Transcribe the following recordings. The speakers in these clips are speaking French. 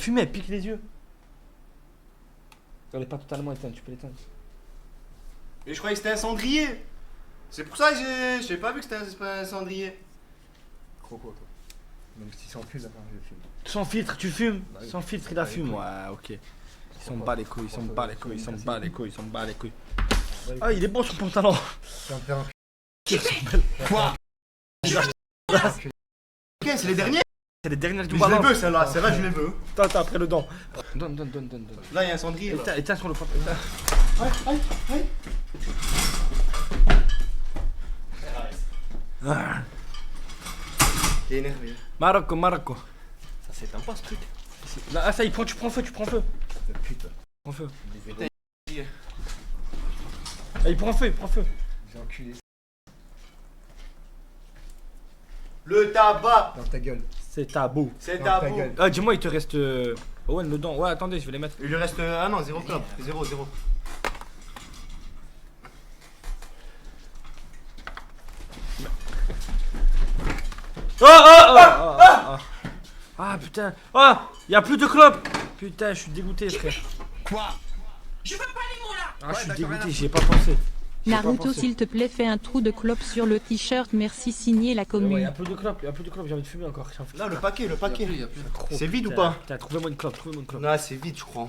fumée, elle pique les yeux. Elle est pas totalement éteinte, tu peux l'éteindre. Mais je croyais que c'était un cendrier. C'est pour ça que j'ai pas vu que c'était un cendrier. Croco, toi. Même si sans filtre, je fume. Sans filtre, tu fumes? Bah oui. Sans filtre, il a fume. Ouais, ok. Ils s'en bat les couilles, ils s'en bat les couilles, ils s'en bat les couilles, ils s'en bat les couilles. Ah, il est bon son pantalon. Tu vas me faire un Quoi? Ok, c'est les derniers. C'est les dernières du Mais je les ballon. veux celle-là, je les veux. Attends, après le don. Donne. Là, il y a un cendrier. Là. Éteins sur le pantalon. Aïe. Ah. T'es énervé. Marocco. Ça s'éteint pas ce truc. Là, ah, ça y est, tu prends feu. Putain. Prends feu. Putain. Ah, il prend feu. J'ai enculé Le tabac. dans ta gueule. C'est tabou. C'est Dans ta tabou. gueule. Ah, dis-moi, il te reste. Owen, le don. Ouais, attendez, je vais les mettre. Il lui reste. Ah non, 0 clope. 0. Ah putain. Ah, y a plus de clopes. Putain, je suis dégoûté, frère. Quoi? Ah, je suis dégoûté, j'y ai pas pensé. Naruto, s'il te plaît, fais un trou de clope sur le t-shirt. Merci, signé la Ouais, y commune. a plus de clopes, j'ai envie de fumer encore. Là, le paquet. Trop, C'est vide ou putain. pas? Putain, trouvez-moi une clope. Non, c'est vide, je crois.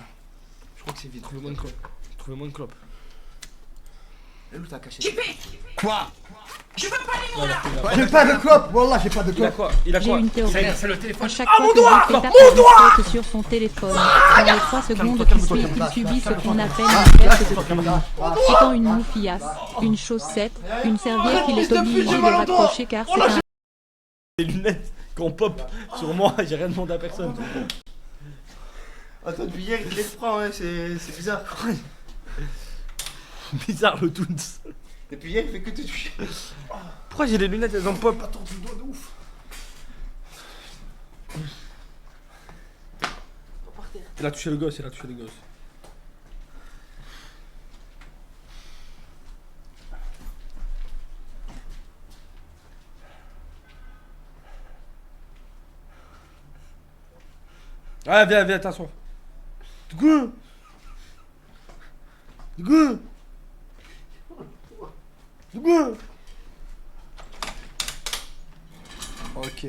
Je crois que c'est vide. Trouvez-moi une clope. Et où t'as caché? Quoi? J'ai pas de clope, Wallah, j'ai pas de Il a clope. quoi? J'ai une théorie. C'est le téléphone. À chaque fois que Rico tape, il saute sur son téléphone. Dans les 3 secondes qui suivent, il subit ce qu'on appelle une perte de plume. Étant une moufiasse, une chaussette, une serviette, il est obligé de raccrocher car c'est un... Les lunettes qu'on pop sur moi, j'ai rien demandé à personne. Attends, depuis hier, il les prend, hein, c'est bizarre. Bizarre le tout. Depuis hier, il fait que te toucher. Pourquoi j'ai les lunettes, elles ont pop? Attends, tu le dois de ouf. Il a touché le gosse. Ah, viens, t'asseoir. Du coup. Ok.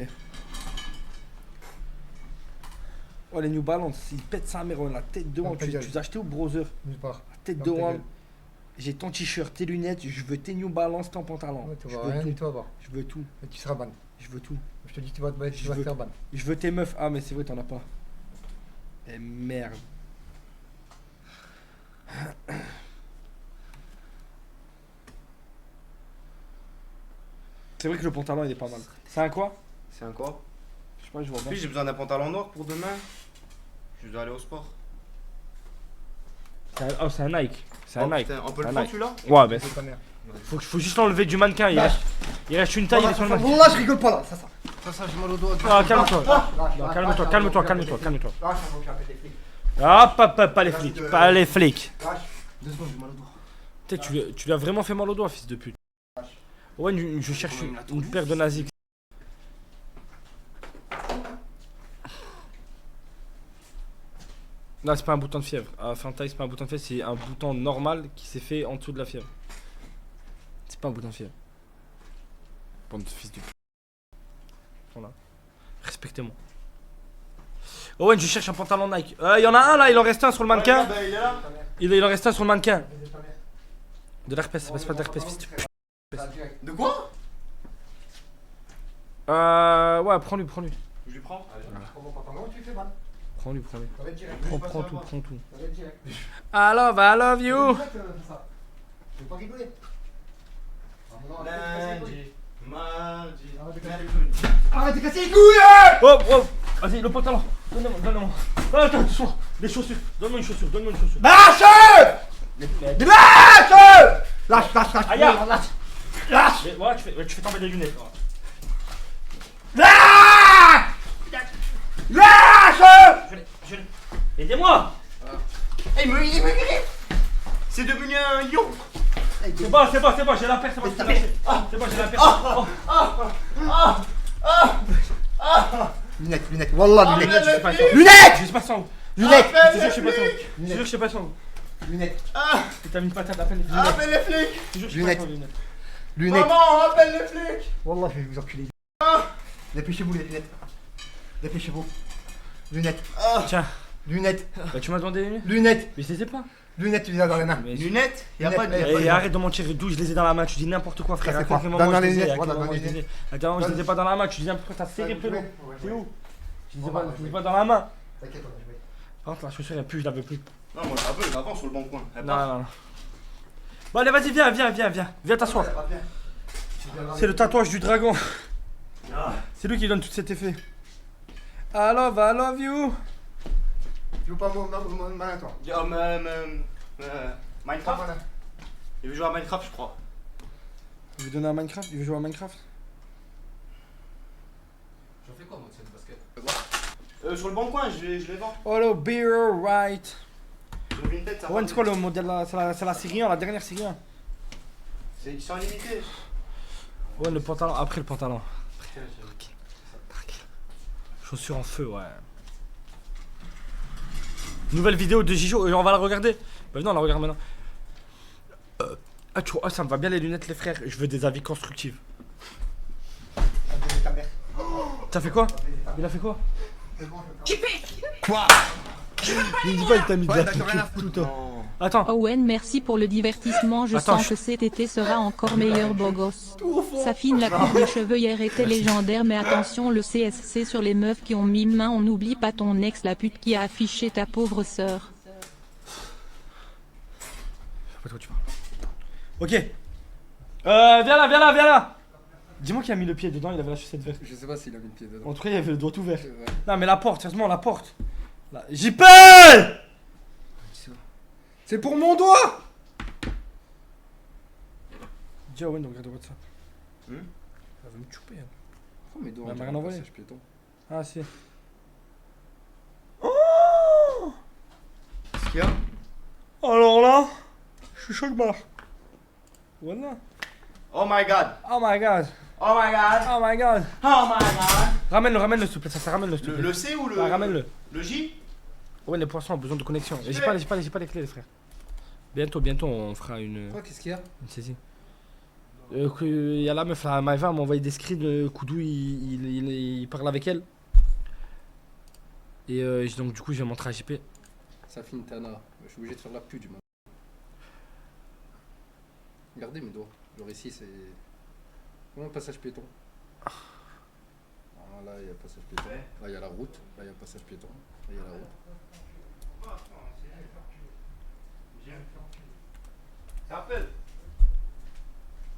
Oh, les New Balance, ils pètent sa mère, la tête de Dans One. ta Tu gueule. les as achetés au browser? Nulle part. La tête Dans de ta One. gueule. J'ai ton t-shirt, tes lunettes, je veux tes New Balance, ton pantalon. Ouais, tu Je vas veux rien tout. du tout avoir. Je veux tout. Et tu seras ban. Je veux tout. Je te dis, tu vas te Je veux- faire ban. Je veux tes meufs. Ah, mais c'est vrai, t'en as pas. Eh merde. C'est vrai que le pantalon il est pas mal. C'est un quoi? C'est un quoi? Je sais pas, je vois pas. Puis j'ai besoin d'un pantalon noir pour demain. Je dois aller au sport. Oh, c'est un Nike. C'est un Oh, Nike. putain, on peut le Un prendre Nike. celui-là? Ouais, mais C'est ta mère. faut juste l'enlever du mannequin. Il reste une taille, il est sur le mannequin. Wallah, je rigole pas là. Ça, j'ai mal au doigt. Ah, calme-toi. Non, calme-toi. Ah, pas les flics. Pas les flics. 2 secondes, j'ai mal au doigt. Putain, tu lui as vraiment fait mal au doigt, fils de pute. Ouais, je cherche une paire de nazis. Non, c'est pas un bouton de fièvre. Enfin, taille, c'est pas un bouton de fièvre, c'est un bouton normal qui s'est fait en dessous de la fièvre. C'est pas un bouton de fièvre. Bande de fils de pute. Voilà. Respectez-moi. Owen, je cherche un pantalon Nike. Il y en a un là, il en reste un sur le mannequin. Ouais, il est là. Il en reste un sur le mannequin. De l'herpès, c'est pas de l'herpès, fils de pute. De quoi? Ouais, prends-lui. Je lui prends. Tu fais ban. Prends-lui. Ça va être direct. Prends tout. Ça va être direct. I love you. Je vais pas rigoler. Lundi, mardi, Arrête de casser les couilles! Oh, vas-y, le pantalon. Donne-moi. Attends, des chaussures. Donne-moi une chaussure. Lâche! Lâche! Aïe, Lâche! Ouais, tu fais tomber des lunettes. Lâche! Aidez-moi. il me griffe. C'est devenu un lion. C'est bon, j'ai la paire, c'est bon, j'ai la paire. Lunettes, lunettes. Wallah, Appelle lunettes. les sais pas flics. Lunettes. Je sais pas sans. Lunettes. Je te jure que je sais pas sans. Je te jure que Lunettes. je sais pas sans. Lunettes. Ah, T'as mis une patate, appelle les lunettes. appelle les flics. Je te jure que je sais Lunettes. pas sans lunettes. Lunettes. Maman, appelle les flics. Wallah, je vais vous enculer. Ah, Dépêchez-vous les lunettes. Dépêchez-vous. Lunettes. ah. Tiens, Lunettes. bah tu m'as demandé les lunettes. Lunettes. Mais je les ai pas. Lunettes, tu les as dans les mains. Mais Lunettes, y'a pas de Lunettes. Et arrête de mentir, d'où je les ai dans la main, tu dis n'importe quoi frère, Ça, à c'est quel quoi moment Dans je les les ai, lunettes, à quel voilà, moment dans je les les ai. lunettes. À quel moment je les ai pas dans la main, tu dis n'importe quoi, t'as serré Ouais, frérot. ouais, C'est ouais. où Je les ai Ouais, pas, ouais, je les ai ouais. pas dans la main. T'inquiète, on va jouer. Par contre la chaussure elle pue, je la veux plus. Non, moi je la veux, je la vends sur le bon coin. Elle Non, part. non, non. Bon allez vas-y, viens t'asseoir. Ça va bien. C'est le tatouage du dragon. Ah. C'est lui qui donne tout cet effet. I love you. Tu veux pas mon malin, toi? Minecraft. Malin. Il veut jouer à Minecraft, je crois. Il veut donner à Minecraft. Il veut jouer à Minecraft. J'en fais quoi moi de cette basket? Sur le bon coin, je les vends. Hello, beer, right. Sur Vinted, ça Ouais, va. c'est quoi le modèle là? C'est la série 1, la dernière série 1. Ils sont limités. Ouais, le pantalon, après le pantalon. Chaussures en feu, ouais. Nouvelle vidéo de Gijo, on va la regarder. Bah non, on la regarde maintenant. Ah, ça me va bien les lunettes, les frères. Je veux des avis constructifs. Ta mère. T'as fait quoi? Il a fait quoi? C'est bon, je vais faire. Quoi? Il dit pas, il t'a mis de Ouais, la d'accord, rien à tout le foutre. temps. Attends, Owen, merci pour le divertissement. Je Attends, sens que cet été sera encore meilleur, beau gosse. Safine, la coupe de cheveux hier était légendaire, mais attention, le CSC sur les meufs qui ont mis main, on n'oublie pas ton ex, la pute qui a affiché ta pauvre sœur. je sais pas de quoi tu parles. Ok. Viens là. Dis-moi qui a mis le pied dedans, il avait la chaussette verte. Je sais pas s'il a mis le pied dedans. En tout cas, il avait le doigt ouvert. Ouais. Non, mais la porte, sérieusement, la porte. Là. JP! C'est pour mon doigt! Dis à Owen de regarder WhatsApp. Hmm? Elle veut me choper. Elle. Oh, mais doigts, Elle m'a on rien dirait un envoyé. passage piéton. Ah, si. Qu'est-ce qu'il y a? Alors là, je suis choc barre. Voilà. Oh my god. Oh my god. Oh my god. Oh my god. Oh my god. Ramène-le, s'il te plaît. Ça ramène-le, s'il te plaît. Le C ou le. Ah, ramène-le. Le J? Ouais, les poissons ont besoin de connexion. Et j'ai pas les clés, les frères. Bientôt, on fera une Quoi, qu'est-ce qu'il y a? saisie. Il y a la meuf, là, Maëva m'a envoyé des screens. Koudou, il parle avec elle. Et donc, du coup, je vais montrer à JP. Safine Tana. Je suis obligé de faire la pute du moment. Regardez mes doigts. Genre ici c'est. Comment le passage piéton? Ah, là il y a le passage piéton. Là il y a la route. Là il y a le passage piéton. Là il y a la route. Ça appelle.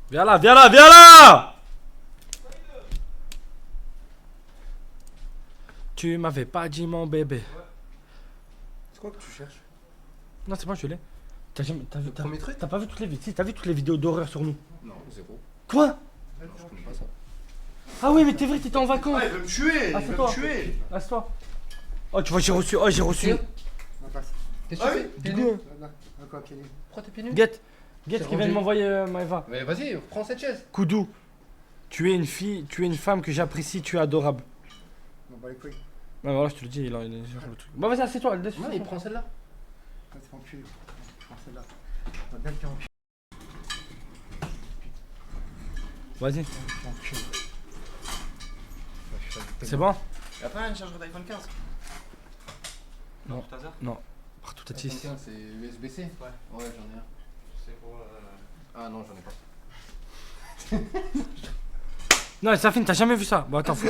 Viens là! Tu m'avais pas dit, mon bébé. C'est quoi que tu cherches? Non, c'est pas, je l'ai. T'as jamais. Premier truc? T'as pas vu toutes les vidéos? Si, t'as vu toutes les vidéos d'horreur sur nous? Non, zéro. Quoi? Je connais pas ça. Ah oui, mais t'es vrai, t'étais en vacances. Ah, il veut me tuer. Ah, Il c'est veut toi. me tuer. Assieds-toi. Oh, tu vois, j'ai reçu. On passe. Qu'est-ce que tu Ah fais? Du Pieds coup, nus? Quoi, pieds nus? Pourquoi t'es pieds nus? Get C'est qui vient de rangé. m'envoyer Maëva. Mais vas-y, prends cette chaise. Koudou, tu es une fille, tu es une femme que j'apprécie, tu es adorable. On bat les couilles. Ouais, voilà, je te le dis, il a le truc. Bon, vas-y, assieds-toi, laisse. Non, il prend celle-là. Ça, c'est mon cul. Je prends celle-là. On va bien le faire en cul. Vas-y, En cul. c'est bon? Y'a pas un chargeur d'iPhone 15? Non. Tout hasard? Non, partout à 10. Tiens, c'est USB-C. Ouais. Ouais, j'en ai un. C'est pour. Ah non, j'en ai pas. Non, Safine, t'as jamais vu ça? Bon, attends, faut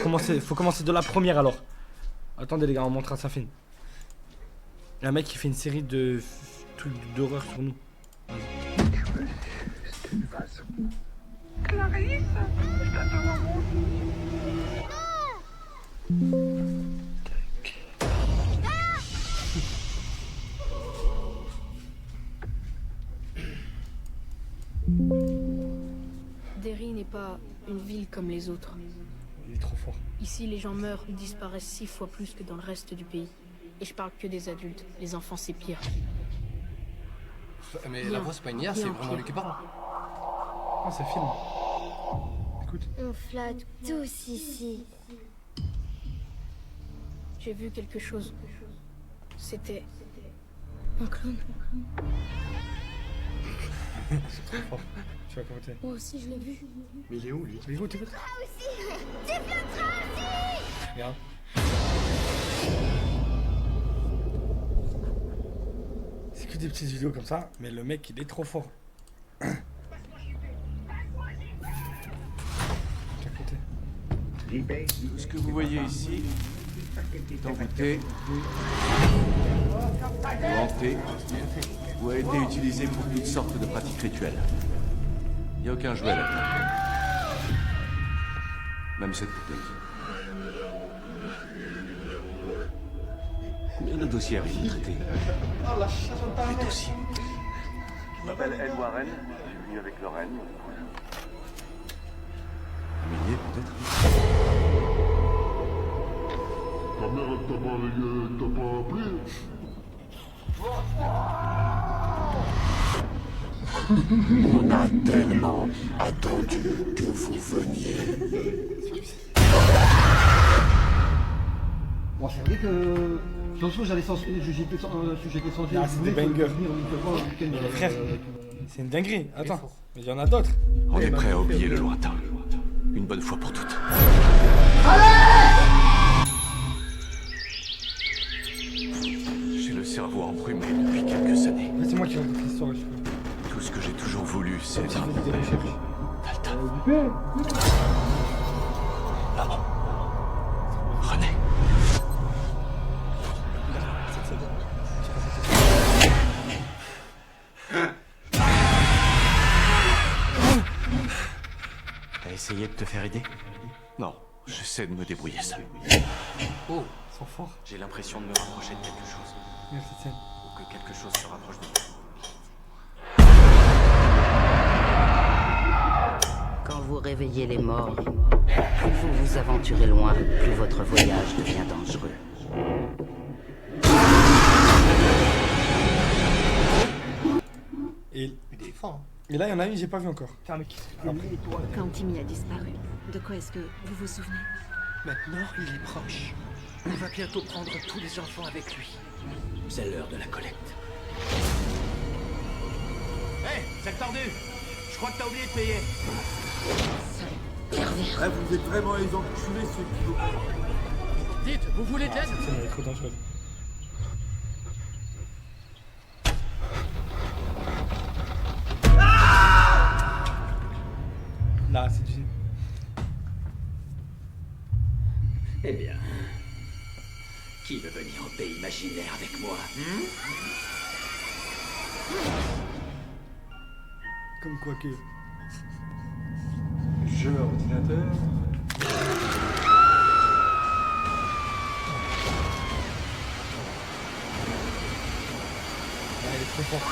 commencer de la première alors. Attendez, les gars, on montre à Safine. Il y a un mec qui fait une série de trucs d'horreur sur nous. Derry n'est pas une ville comme les autres. Il est trop fort. Ici, les gens meurent ou disparaissent 6 fois plus que dans le reste du pays. Et je parle que des adultes. Les enfants, c'est pire. Mais Bien. la voix, c'est pas une IA, c'est Bien, vraiment bien. lui qui parle. Ah, c'est film. Écoute. On flatte tous ici. J'ai vu quelque chose. C'était un clown. C'est trop fort. Tu vas commenter. Moi aussi, je l'ai vu. Mais il est où lui? Mais écoute, écoute. Regarde. C'est que des petites vidéos comme ça, mais le mec il est trop fort. Tu vas écouter. Tout ce que vous voyez ici est envoûté, ou hanté, ou a été utilisé pour toutes sortes de pratiques rituelles. Il n'y a aucun jouet là-dedans. Même cette poupée. Combien de dossiers avez-vous traités? Des dossiers. Je m'appelle Ed Warren, je suis venu avec Lorraine. Un millier peut-être? Ta mère, t'a pas appelé? On a tellement attendu que vous veniez. Bon, c'est vrai que. De toute façon, j'allais j'étais censé. Ah, c'est des bangers. Frère, c'est une dinguerie. Attends, mais il y en a d'autres. On est prêt à oublier le lointain. Une bonne fois pour toutes. J'ai le cerveau embrumé depuis quelques années. C'est moi qui raconte l'histoire. Tout ce que j'ai toujours voulu, c'est être un des père. recherches. Dalton. Non. René. T'as essayé de te faire aider? Non, j'essaie de me débrouiller seul. Oh, ils sont forts. J'ai l'impression de me rapprocher de quelque chose. Regarde cette scène. Ou que quelque chose se rapproche de moi. Quand vous réveillez les morts, plus vous vous aventurez loin, plus votre voyage devient dangereux. Et, Il est fort. et là, il y en a une, j'ai pas vu encore. Quand Timmy a disparu, de quoi est-ce que vous vous souvenez? Maintenant, il est proche. Il va bientôt prendre tous les enfants avec lui. C'est l'heure de la collecte. Hé, c'est tordu! Je crois que t'as oublié de payer. Ah, vous êtes vraiment les enculés, ceux qui vous. Dites, vous voulez de l'aide? Cette scène, elle est trop dangereuse. Là, c'est du... Eh bien, qui veut venir au pays imaginaire avec moi? Comme quoi que... Jeu à ordinateur. Ah, elle est trop forte.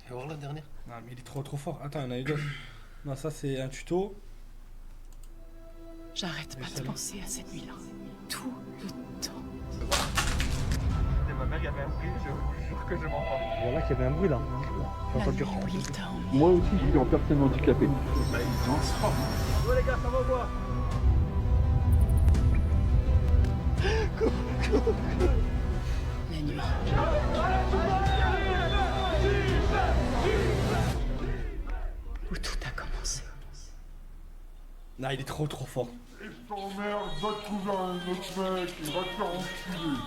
Tu vas voir la dernière? Non, mais il est trop fort. Attends, il y en a eu d'autres. Non, ça c'est un tuto. J'arrête pas de penser à cette nuit-là. Tout le temps. Ma mère, il y avait un bruit, je vous jure que je m'entends. Voilà qu'il y avait un bruit là. La nuit où il t'a emmené. Moi aussi, je suis en personne handicapée. Bah, ils sont ensemble. Oh les gars, ça va ou quoi? La nuit. Où tout a commencé. Non, il est trop fort. Et ton merde va trouver un autre mec, il va te faire enculer.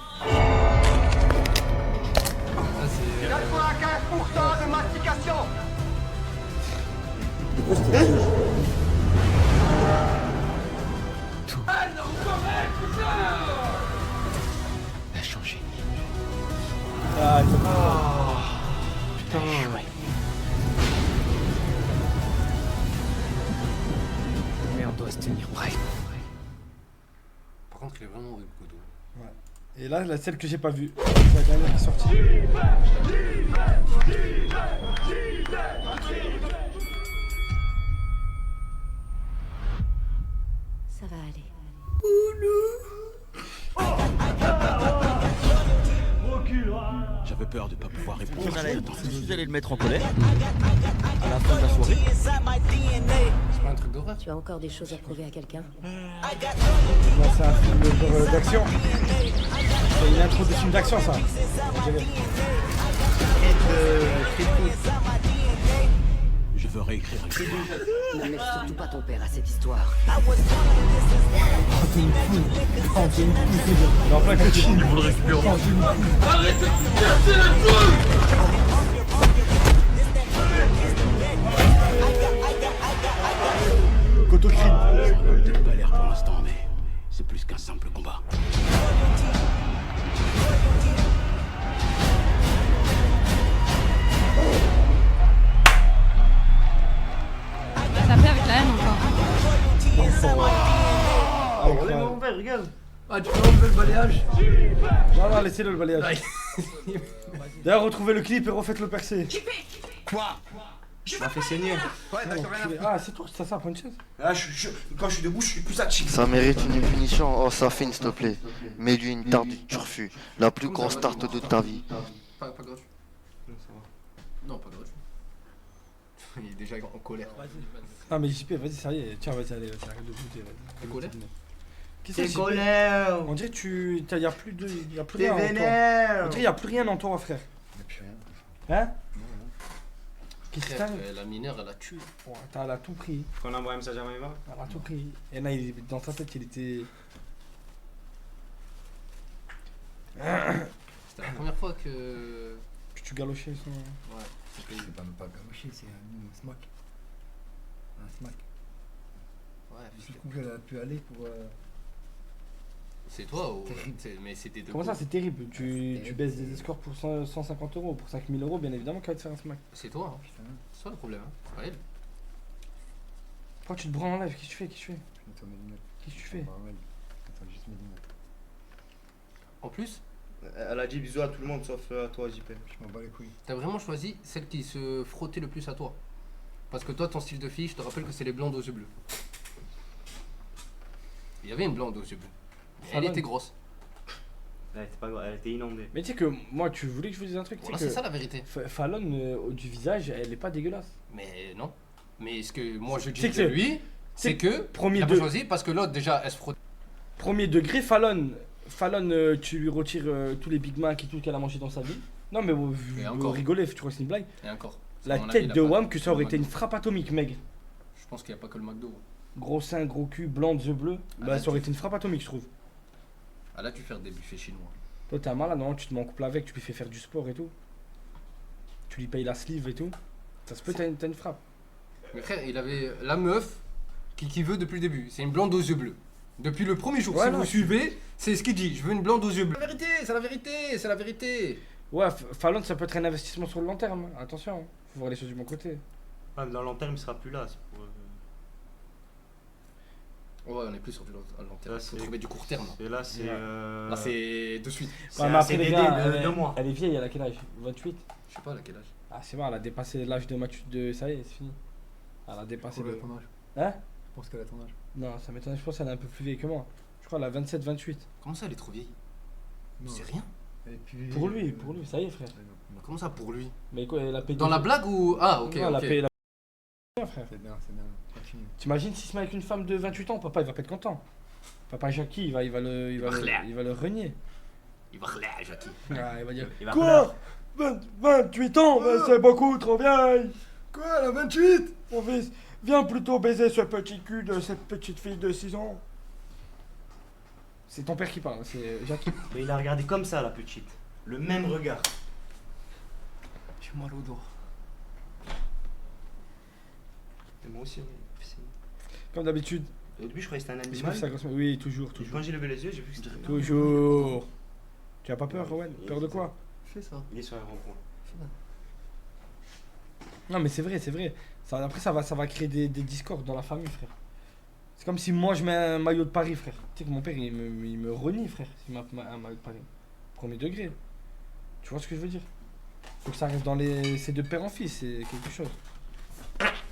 95% de mastication! A changé. Ah, il Putain. Mais on doit se tenir prêt. Par contre, il est vraiment horrible, Kodo. Et là, la celle que j'ai pas vue. C'est la dernière qui est sortie. Ça va aller. J'avais peu peur de pas pouvoir répondre. Vous allez le mettre en colère à la fin de la soirée. C'est pas un truc d'horreur. Tu as encore des choses à prouver à quelqu'un? Non, c'est un film d'action. C'est une intro de film d'action, ça. Je veux réécrire le film. Ne mêle surtout pas ton père à cette histoire. Non, pas que tu Vous le récupérez. Arrête de casser le feu! Cotocrine. Peut-être pas l'air pour l'instant, mais c'est plus qu'un simple combat. Ça fait avec la haine encore. Incroyable. Mon père, regarde. Ah, tu peux enlever le balayage? Non, non, laissez-le le balayage. D'ailleurs, retrouvez le clip et refaites le percé. Quoi? Je m'as fait saigner. Ouais, t'as rien à faire. Ah, c'est tout, ça prend une chaise. Ah, quand je suis debout, je suis plus actif. Ça mérite une punition. Oh, Safine, s'il te plaît. Mets-lui une tarte du turfu. La plus grosse tarte de ta vie. Pas gratuit. Non, pas gratuit. Il est déjà en colère. Ah, mais JP, vas-y, sérieux. Tiens, vas-y, allez, arrête de goûter. T'es colère? T'es colère. On dirait que y a plus de. Y a plus T'es rien en toi. vénère. On dirait y a plus rien en toi, frère. Y'a plus rien. Hein? Qu'est-ce que t'as? La mineure, elle a tué. Ouais, elle a tout pris. Qu'on envoie un message à Maïva? Elle a tout pris. Et là, dans sa tête, il était. C'était la première fois que tu galochais son. Ouais. C'est pas même pas galoché, c'est un smack. Un smack. Ouais, du coup, elle a pu aller pour. C'est toi ou. Mais c'était de. Comment ça, c'est terrible? Tu baisses des escorts pour 150 euros, pour 5000 euros, bien évidemment qu'elle va te faire un smack. C'est toi, hein. C'est toi le problème, hein. C'est pas elle. Pourquoi tu te branles en live? Qu'est-ce que tu fais? Je nettoie mes lunettes. Qu'est-ce que tu fais? Attends, juste mes lunettes. En plus, Elle a dit bisous à tout le monde sauf à toi, JP. Je m'en bats les couilles. t'as vraiment choisi celle qui se frottait le plus à toi. Parce que toi, ton style de fille, je te rappelle que c'est les blondes aux yeux bleus. Il y avait une blonde aux yeux bleus. Elle était grosse. Elle était pas elle était inondée. Mais tu sais que moi, tu voulais que je vous dise un truc. Voilà, tu sais c'est que ça la vérité. Fallon, du visage, elle est pas dégueulasse. Mais non. Mais ce que moi je dis C'est de que- lui, c'est que premier il a pas de- choisi parce que l'autre déjà elle se frotte. Premier degré, Fallon, tu lui retires tous les Big Mac et tout qu'elle a mangé dans sa vie. Non, mais vous rigolez, tu crois que c'est une blague? Et encore. La À mon avis, tête il a de pas- Wham, que ça aurait le été une McDo. frappe atomique, mec. Je pense qu'il n'y a pas que le McDo. Gros sein, gros cul, blanc, yeux bleus. Ah, Bah, là, ça aurait été une frappe atomique, je trouve. Ah là, tu fais des buffets chinois. Toi, t'es un malade, non? Tu te mets en couple avec, tu lui fais faire du sport et tout. Tu lui payes la sleeve et tout. Ça se peut, t'as une frappe. Mais frère, il avait la meuf qui veut depuis le début. C'est une blonde aux yeux bleus. Depuis le premier jour, Ouais, si non, vous suivez, c'est ce qu'il dit. Je veux une blonde aux yeux bleus. C'est la vérité, c'est la vérité, c'est la vérité. Ouais, Fallon, ça peut être un investissement sur le long terme. Attention, hein. Faut voir les choses du bon côté. Ah, dans le long terme, il sera plus là. C'est pour, Ouais, on est plus sur du long terme. Là, Faut c'est- trouver du court terme. Et là, c'est. Là, c'est de suite. Ouais, mais après, les gars, de 2 mois. elle est vieille, elle a quel âge? 28? Je sais pas à quel âge. Ah, c'est bon, elle a dépassé l'âge de match de. Ça y est, c'est fini. Elle a dépassé Pour le. ton âge. Hein? Je pense qu'elle a ton âge. Non, ça m'étonne, je pense qu'elle est un peu plus vieille que moi. Je crois qu'elle a 27-28. Comment ça, elle est trop vieille? Non. C'est rien. Et puis, Pour lui, ça y est, frère. Comment ça pour lui? Mais quoi, elle a payé. Dans la blague ou. Ah, ok. Non, elle a ok. payé la. Frère. C'est bien, c'est bien. Continue. T'imagines s'il se met avec une femme de 28 ans, papa il va pas être content. Papa Jackie, il va le renier. Il va relais, Jackie. Ah, il va dire Il va quoi 28 ans, c'est beaucoup trop vieille. Quoi, elle a 28? Mon fils, viens plutôt baiser ce petit cul de cette petite fille de 6 ans. C'est ton père qui parle, c'est Jackie. Mais il a regardé comme ça, la petite. Le même regard. J'ai mal au dos. Et moi aussi, oui. Comme d'habitude. Au début, je croyais que c'était un Je animal. ça grosse- Oui, toujours. Quand j'ai levé les yeux, j'ai vu que c'était. Toujours. Tu as pas peur, Rowan? Peur de quoi? Fais ça. Il est sur un rond-point. Non, mais c'est vrai, c'est vrai. Après, ça va créer des discords dans la famille, frère. C'est comme si moi je mets un maillot de Paris, frère. Tu sais que mon père il me renie, frère, s'il m'a un maillot de Paris. Premier degré. Tu vois ce que je veux dire? Faut que ça reste dans les. C'est de père en fils, c'est quelque chose.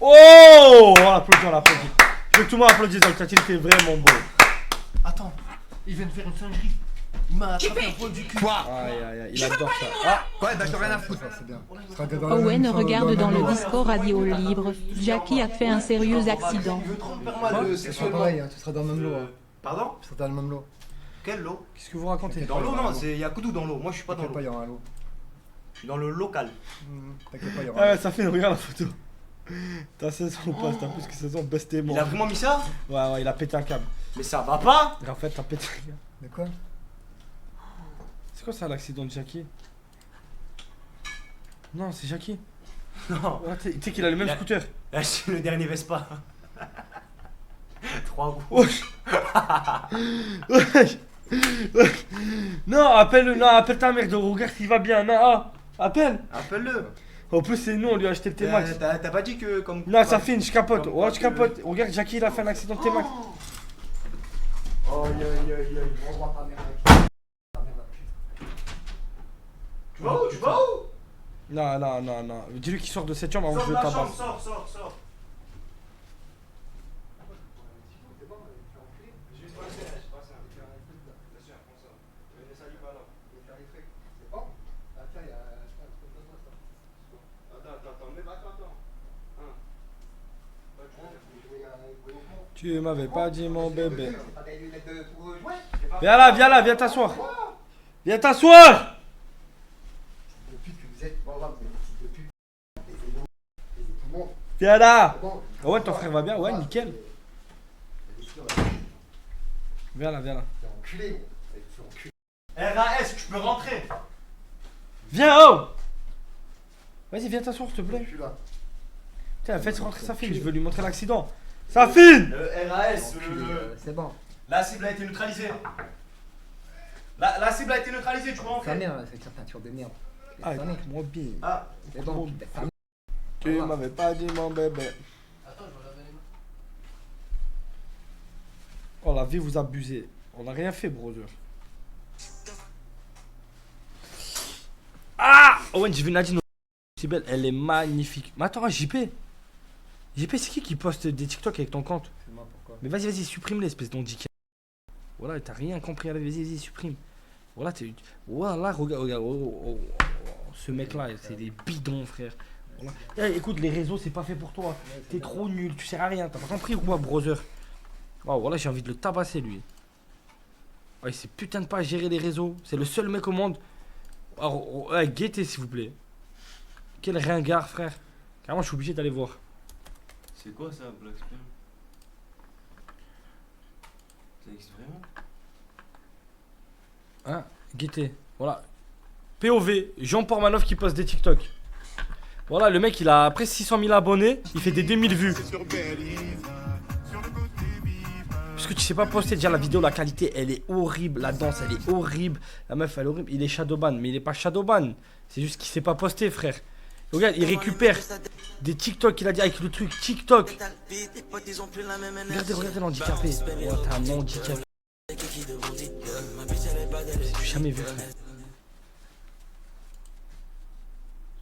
Oh! On l'applaudit, on l'applaudit. Je veux que tout le monde applaudisse dans le chat, il était vraiment beau. Attends, il vient de faire une singerie. Il m'a attrapé un poil du cul. Aïe aïe aïe, il adore ça. Ah Ouais, bah, j'ai rien à foutre. C'est bien. Owen regarde dans le Discord Radio Libre. Jackie a fait un sérieux accident. Ce sera pareil, hein, tu seras dans le même lot. Hein. Pardon? Tu seras dans le même lot. Quel lot? Qu'est-ce que vous racontez? Dans l'eau, non, il y a Koudou dans l'eau. Moi, je suis pas dans T'inquiète pas, il y l'eau. aura un lot. Je suis dans le local. T'inquiète pas, il y aura Ah un ouais, lot. ça fait une regarde la photo. T'as 16 ans ou pas? T'as plus que 16 ans, baisse tes Il a vraiment mis ça? Ouais, il a pété un câble. Mais ça va pas? Et en fait, t'as pété un câble. De quoi? C'est quoi ça l'accident de Jackie? Non, c'est Jackie. Non. Ouais, tu sais qu'il a le même scooter. Là, c'est le dernier Vespa. 3 roues. Wesh. Wesh. Wesh. Non, appelle ta mère, regarde s'il va bien. Non, appelle. Appelle-le. En plus, c'est nous, on lui a acheté le T-Max. T'as pas dit que comme. Non, ça fait je capote. Ouais, je capote. Regarde, Jackie, il a fait un accident de T-Max. Oh, aïe aïe aïe aïe. Tu vas où? Tu vas où? Non. Dis-lui qu'il sort de cette chambre avant que Sors je de le la tabasse. chambre, sors. Tu m'avais pas dit mon bébé. Viens là, viens t'asseoir. Viens t'asseoir. Viens là. Ouais, ton frère va bien, ouais, nickel. Viens là. RAS, tu peux rentrer. Viens, oh. Vas-y, viens t'asseoir, s'il te plaît. Tiens, faites rentrer sa fille, je veux lui montrer l'accident. Sa fille. Le RAS, C'est bon. la cible a été neutralisée. La cible a été neutralisée, tu peux Ta rentrer. mère, cette ceinture de merde. Ah, moi bien. Ah, C'est bon. Tu m'avais pas dit mon bébé. Attends, je vais laver les mains. Oh, la vie, vous abusez. On n'a rien fait, brother. Ah! Owen, j'ai vu Nadine. C'est belle, elle est magnifique. Mais attends, JP, c'est qui poste des TikTok avec ton compte? C'est moi, pourquoi? Mais vas-y, supprime l'espèce d'handicap. Voilà, t'as rien compris à la vie, vas-y, supprime. Voilà, voilà, regarde. Ce mec-là, c'est des bidons, frère. Voilà. Eh, écoute, les réseaux, c'est pas fait pour toi. T'es trop nul, tu sers à rien. T'as pas compris ou quoi, brother? Oh, voilà, j'ai envie de le tabasser, lui. Oh, il sait putain de pas gérer les réseaux. C'est le seul mec au monde. Alors, guettez, s'il vous plaît. Quel ringard, frère. Carrément, je suis obligé d'aller voir. C'est quoi ça, Black Spam? Ça existe vraiment? Hein, guettez. Voilà. POV, Jean Pormanov qui poste des TikTok. Voilà, le mec, il a après 600 000 abonnés. Il fait des 2000 vues. Parce que tu sais pas poster. Déjà, la vidéo, la qualité, elle est horrible. La danse, elle est horrible. La meuf, elle est horrible. Il est shadowban. Mais il est pas shadowban. C'est juste qu'il sait pas poster, frère. Regarde, il récupère des TikTok qu'il a dit avec le truc TikTok. Regardez l'handicapé. Oh, t'es un handicapé. J'ai jamais vu, frère.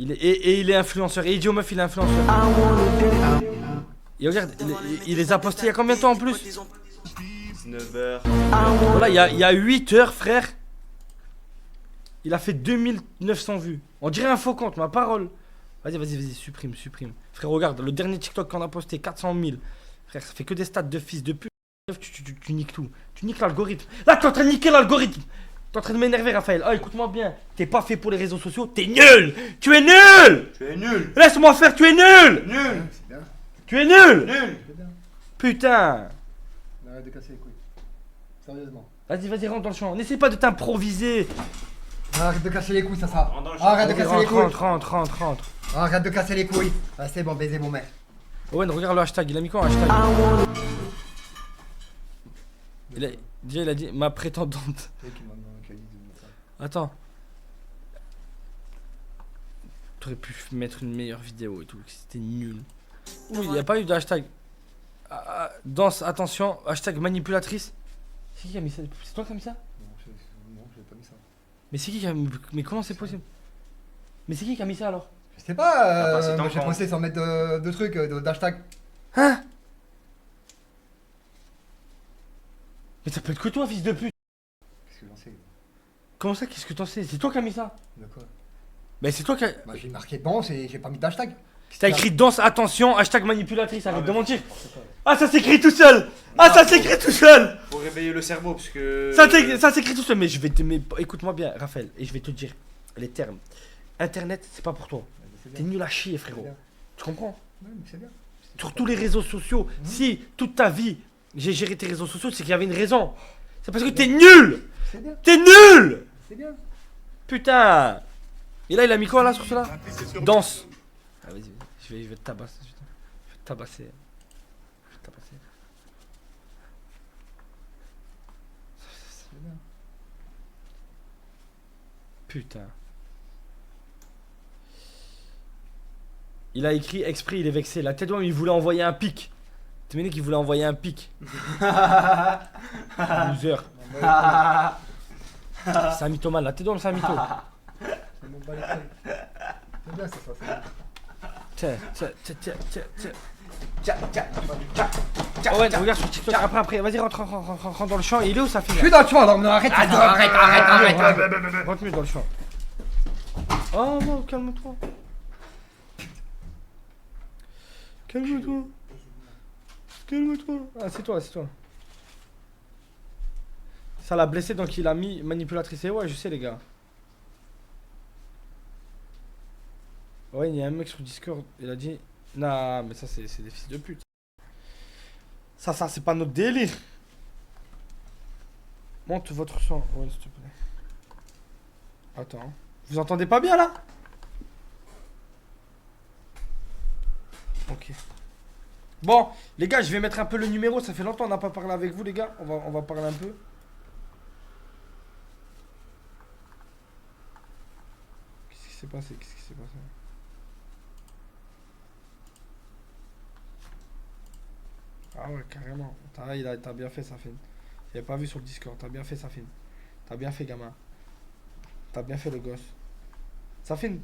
Il est influenceur. Et il dit aux meufs, il est influenceur. Et regarde, il les a postés il y a combien de temps en plus? 19h. Voilà, il y a 8 heures, frère. Il a fait 2900 vues. On dirait un faux compte, ma parole. Vas-y, supprime. Frère, regarde, le dernier TikTok qu'on a posté, 400 000. Frère, ça fait que des stats de fils de pute. Tu niques tout. Tu niques l'algorithme. Là, t'es en train de niquer l'algorithme. T'es en train de m'énerver, Raphaël. Ah, écoute-moi bien. T'es pas fait pour les réseaux sociaux. T'es nul. Tu es nul. Laisse-moi faire, tu es nul. C'est bien. Tu es nul. C'est bien. Putain. Arrête de casser les couilles. Sérieusement. Vas-y, rentre dans le champ. N'essaie pas de t'improviser. Arrête de casser les couilles, ça. Arrête de casser les couilles. Rentre. Arrête de casser les couilles. Ah, c'est bon, baiser mon mec. Owen, regarde le hashtag. Il a mis quoi un hashtag? Déjà, il a dit ma prétendante. Attends. T'aurais pu mettre une meilleure vidéo et tout. C'était nul. Oui, il n'y a pas eu de hashtag. Danse, attention. Hashtag manipulatrice. C'est qui qui a mis ça? C'est toi qui as mis ça? Non, j'ai pas mis ça. Mais c'est qui qui a mis... Mais comment c'est possible? Mais c'est qui qui a mis ça alors? Je sais pas, moi j'ai posté sans mettre de trucs, d'hashtag. Hein? Mais ça peut être que toi, fils de pute. Qu'est-ce que j'en sais? Comment ça, qu'est-ce que t'en sais? C'est toi qui as mis ça? De quoi? Mais c'est toi qui as... Bah, j'ai marqué danse et j'ai pas mis d'hashtag. T'as écrit danse, attention, hashtag manipulatrice, arrête de mentir. Ah, ça s'écrit tout seul. Ah, ça s'écrit tout seul. Pour réveiller le cerveau, parce que. Ça s'écrit tout seul, mais je vais te. Mais écoute-moi bien, Raphaël, et je vais te dire les termes. Internet, c'est pas pour toi. T'es nul à chier, frérot. Tu comprends? Ouais, mais c'est bien. Sur tous les réseaux sociaux, si toute ta vie j'ai géré tes réseaux sociaux, c'est qu'il y avait une raison. C'est parce que t'es nul. T'es nul. C'est bien. Putain. Et là, il a mis quoi là sur cela? Danse. Ah, vas-y, je vais te tabasser. Je vais te tabasser. Je vais te tabasser. Putain. Il a écrit exprès, il est vexé. La tête d'homme, il voulait envoyer un pic. T'es mené qu'il voulait envoyer un pic. Loser. C'est un mythomane. La tête d'homme, c'est un mytho. C'est bien, c'est ça. Tiens. Oh ouais, regarde sur TikTok. Après, vas-y, rentre dans le champ. Il est où ça fait? Je suis dans le champ, alors arrête. Rentre mieux dans le champ. Oh non, calme-toi. Calme-toi. Ah, c'est toi. Ça l'a blessé, donc il a mis manipulatrice. Et ouais, je sais, les gars. Ouais, il y a un mec sur Discord, il a dit... Nah, mais ça, c'est des fils de pute. Ça, c'est pas notre délire. Monte votre son. Ouais, s'il te plaît. Attends. Vous entendez pas bien, là? Ok. Bon, les gars, je vais mettre un peu le numéro. Ça fait longtemps qu'on n'a pas parlé avec vous, les gars. On va parler un peu. Qu'est-ce qui s'est passé? Ah ouais, carrément. T'as bien fait, Safin. J'avais pas vu sur le Discord. T'as bien fait, Safin. T'as bien fait, gamin. T'as bien fait, le gosse. Safin,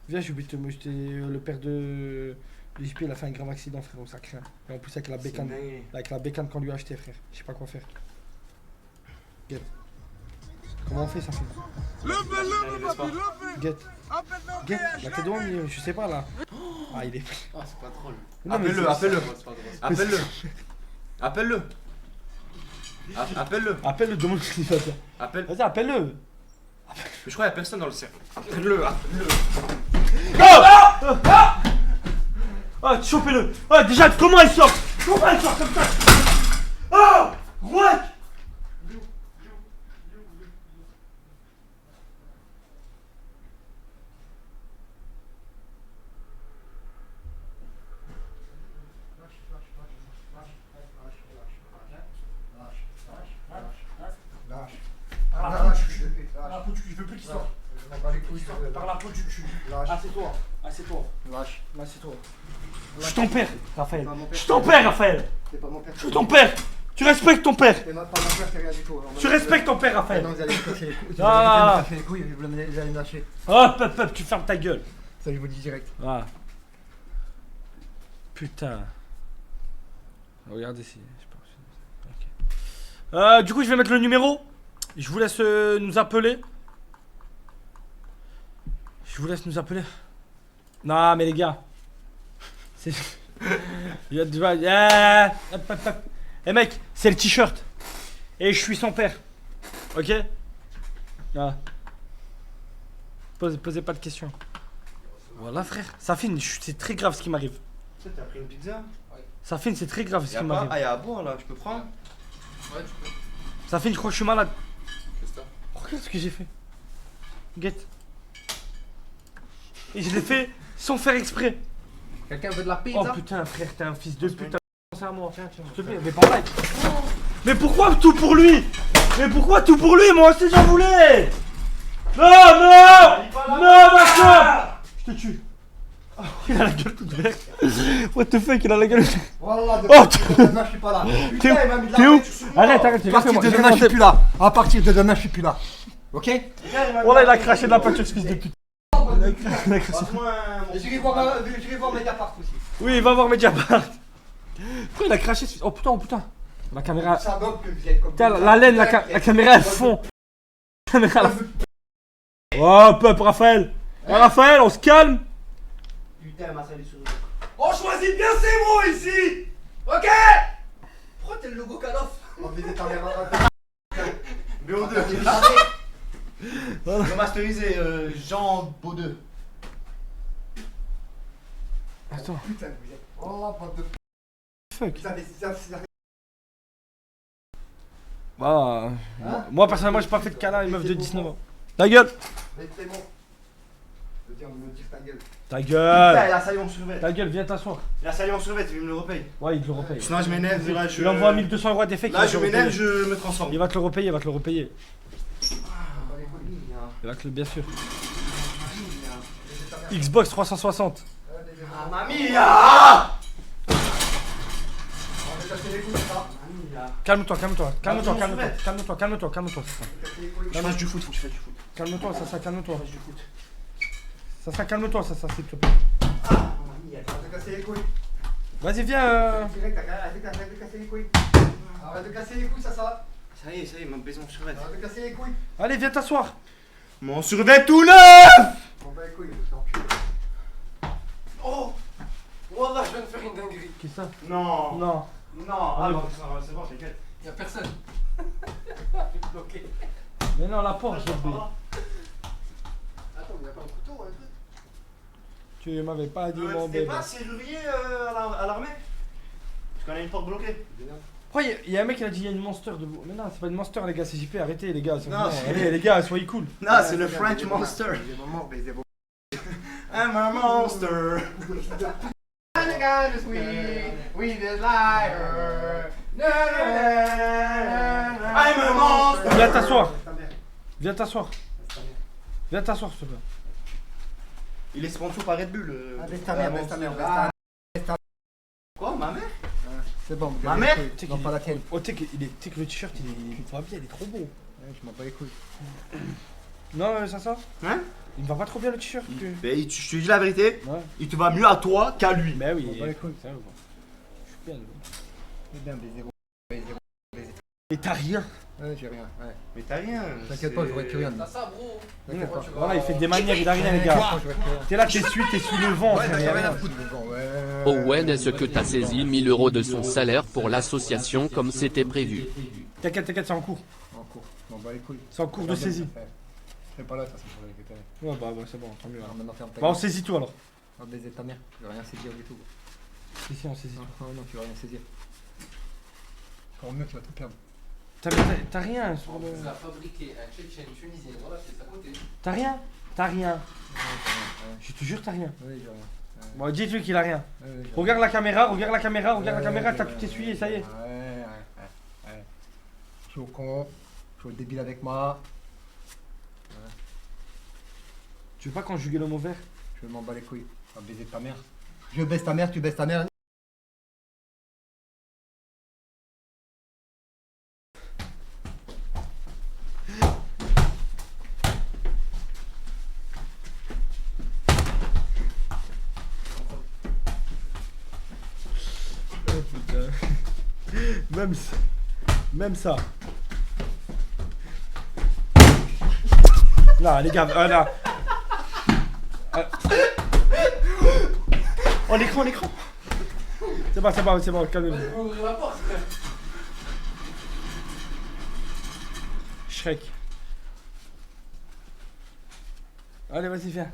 viens, j'ai oublié de te jeter le père de JP. Il a fait un grave accident, frérot. Ça craint. Et en plus, avec la bécane qu'on lui a acheté, frère. Je sais pas quoi faire. Get. Comment on fait, Safin? Get. La tête de homme, je sais pas, là. Ah, il est... Ah, c'est pas drôle. Appelle-le. Appelle-le, demande ce qu'il va faire. Vas-y, appelle-le. Je crois qu'il y a personne dans le cercle. Appelle-le. Ah, chopez-le. Ah, déjà, comment il sort comme ça? Ah, what? Je veux plus qu'il sorte. Par la peau du cul. Assieds-toi. Lâche. Assieds-toi. Je suis ton père, Raphaël. Je suis ton père, Raphaël. T'es pas mon père. Je suis ton père. Tu respectes ton père. T'es pas mon père, t'es rien du tout. Tu respectes ton père, Raphaël. Non, vous allez me casser les couilles. Ah. Vous allez me casser les couilles, vous allez me lâcher. Oh, peuple, tu fermes ta gueule. Ça, je vous dis direct. Ah. Putain. Regardez ici. Ok. Du coup, je vais mettre le numéro. Je vous laisse nous appeler. Non, mais les gars. C'est... Eh mec, c'est le t-shirt. Et je suis son père. Ok? Ah. Posez pas de questions. Voilà, frère. Safin, c'est très grave ce qui m'arrive. Tu sais, t'as pris une pizza? Safin, c'est très grave ce qui m'arrive. Ah, y'a à boire là, je peux prendre? Ouais, tu peux. Safin, je crois que je suis malade. Qu'est-ce que t'as? Regarde ce que j'ai fait. Guette. Et je l'ai fait sans faire exprès. Quelqu'un veut de la pizza? Oh putain, frère, t'es un fils de pute. Pense à moi. S'il te plaît, mais pas like. Mais pourquoi tout pour lui? Moi aussi j'en voulais. Non, ma soeur. Je te tue. Oh, il a la gueule toute verte. What the fuck, il a la gueule. Voilà, oh, demain je suis pas là. T'es où? Arrête, À partir de demain je suis plus là. À partir de demain je suis plus là. Ok? Voilà, il a craché de la peinture, ce fils de pute. J'irai voir Mediapart aussi. Oui, va voir Mediapart. Pourquoi il a craché ce fils? Oh putain. La caméra. Ça donne que vous êtes comme la laine, la caméra elle fond. Oh, peuple, Raphaël. Ouais, Raphaël, on se calme. Putain, ma salle est sur. On choisit bien ses mots ici. Ok. Pourquoi t'es le logo Call-Off? On va baiser ta mère. BO2. Remasterisé, Jean Baudeux. Attends. Putain, vous êtes. Oh, bande de. Fuck. Ça fait. Bah, moi personnellement, j'ai pas fait de câlin à une meuf de 19 ans. Ta gueule. C'est bon. Je veux dire, me dire ta gueule. Ta Putain, gueule. il a sali en survêt. Ta gueule, viens t'asseoir. Il a sali en survêt, il me le repaye. Ouais, il te le repaye. Sinon, je m'énerve, là, je. Il envoie 1200 € à des faits. Là, je m'énerve, je me transforme. Il va te le repayer, il va te le repayer. Il va te le, bien sûr. Xbox 360. Ah, mamie, ah. Calme-toi, calme-toi, calme-toi, calme-toi, calme-toi, calme-toi, calme-toi. Je fasse du foot, faut que je fasse du foot. Calme-toi, ça, calme-toi. Ça, calme-toi, ça, s'il te plaît. Vas-y, viens. Arrête de casser les couilles. Arrête de casser les couilles, ça. Ça y est, il m'a baisé mon survêt. Arrête de casser les couilles. Allez, viens t'asseoir. Mon survêt tout neuf. On bat les couilles, t'enculé. Oh. Wallah, je viens de faire une dinguerie. Qui ça? Non. Non. Non, ah non, c'est bon, t'inquiète. Y'a personne. J'ai bloqué. Mais non, la porte, j'ai oublié. Attends, mais y'a pas un couteau ou un truc? Tu m'avais pas dit mon T'es bébé. pas serrurier à l'armée? Parce qu'on a une porte bloquée. Pourquoi il y a un mec qui a dit il y a une monster de vous. Mais non, c'est pas une monster, les gars, c'est JP, arrêtez, les gars. Non, allez, les gars, soyez cool. Non, c'est le French Monster. I'm a monster. I'm a monster. Viens t'asseoir. Viens t'asseoir. Viens t'asseoir, s'il te plaît. Il est sponsor par Red Bull. Baisse ta mère, baisse ta mère, baisse ta mère. Quoi, ma mère? C'est bon, ma mère? Non, pas la tienne. Oh, tu sais que le t-shirt, il va bien, il est trop beau. Ouais, je m'en bats les couilles. Non, ça Hein? Il me va pas trop bien le t-shirt. Mais je te dis la vérité, Ouais. il te va mieux à toi qu'à lui. Mais oui, Je m'en bats les couilles. je suis bien. C'est bien, baiser. Et t'as rien. Ouais, j'ai rien, ouais. Mais t'as rien. T'inquiète pas, j'aurais plus rien. ça, bro. T'inquiète pas. Voilà, il fait des manières, il a rien, les gars. T'es là, t'essuies le vent. Ouais, frère, t'as y a rien à rien. foutre, le vent, ouais. Owen, est-ce que t'as saisi 1000 € de son salaire pour l'association comme c'était prévu? T'inquiète, c'est en cours. En cours, je m'en bats les couilles. C'est en cours de saisie. Je serai pas là, de toute façon, pour les récupérer. Ouais, bah, c'est bon, tant mieux. Alors maintenant, ferme ta Bah, on gueule. saisit tout alors. On va baiser ta mère, je vais rien saisir du tout. Si, on saisit Non, tout. non, tu vas rien saisir. Encore mieux, tu vas tout perdre. T'as rien sur le. Il a fabriqué un Tchétchène tunisien, voilà, c'est à côté. T'as rien? T'as rien. Ouais. Je te jure, t'as rien. Oui, j'ai rien. Bon, dis-lui qu'il a rien. Ouais, j'ai Regarde la caméra, regarde la caméra, Ouais, t'as j'ai tout rien. essuyé, ça y est. Ouais. Je suis au con, je suis au débile avec moi. Tu veux pas conjuguer le mot vert? Je m'en bats les couilles. On va baiser ta mère. Je baisse ta mère, tu baisses ta mère. Oh putain. Même ça. Là, les gars, là. Oh, l'écran. C'est bon, calmez-vous. Ouvrir la porte, frère. Shrek. Allez, vas-y, viens.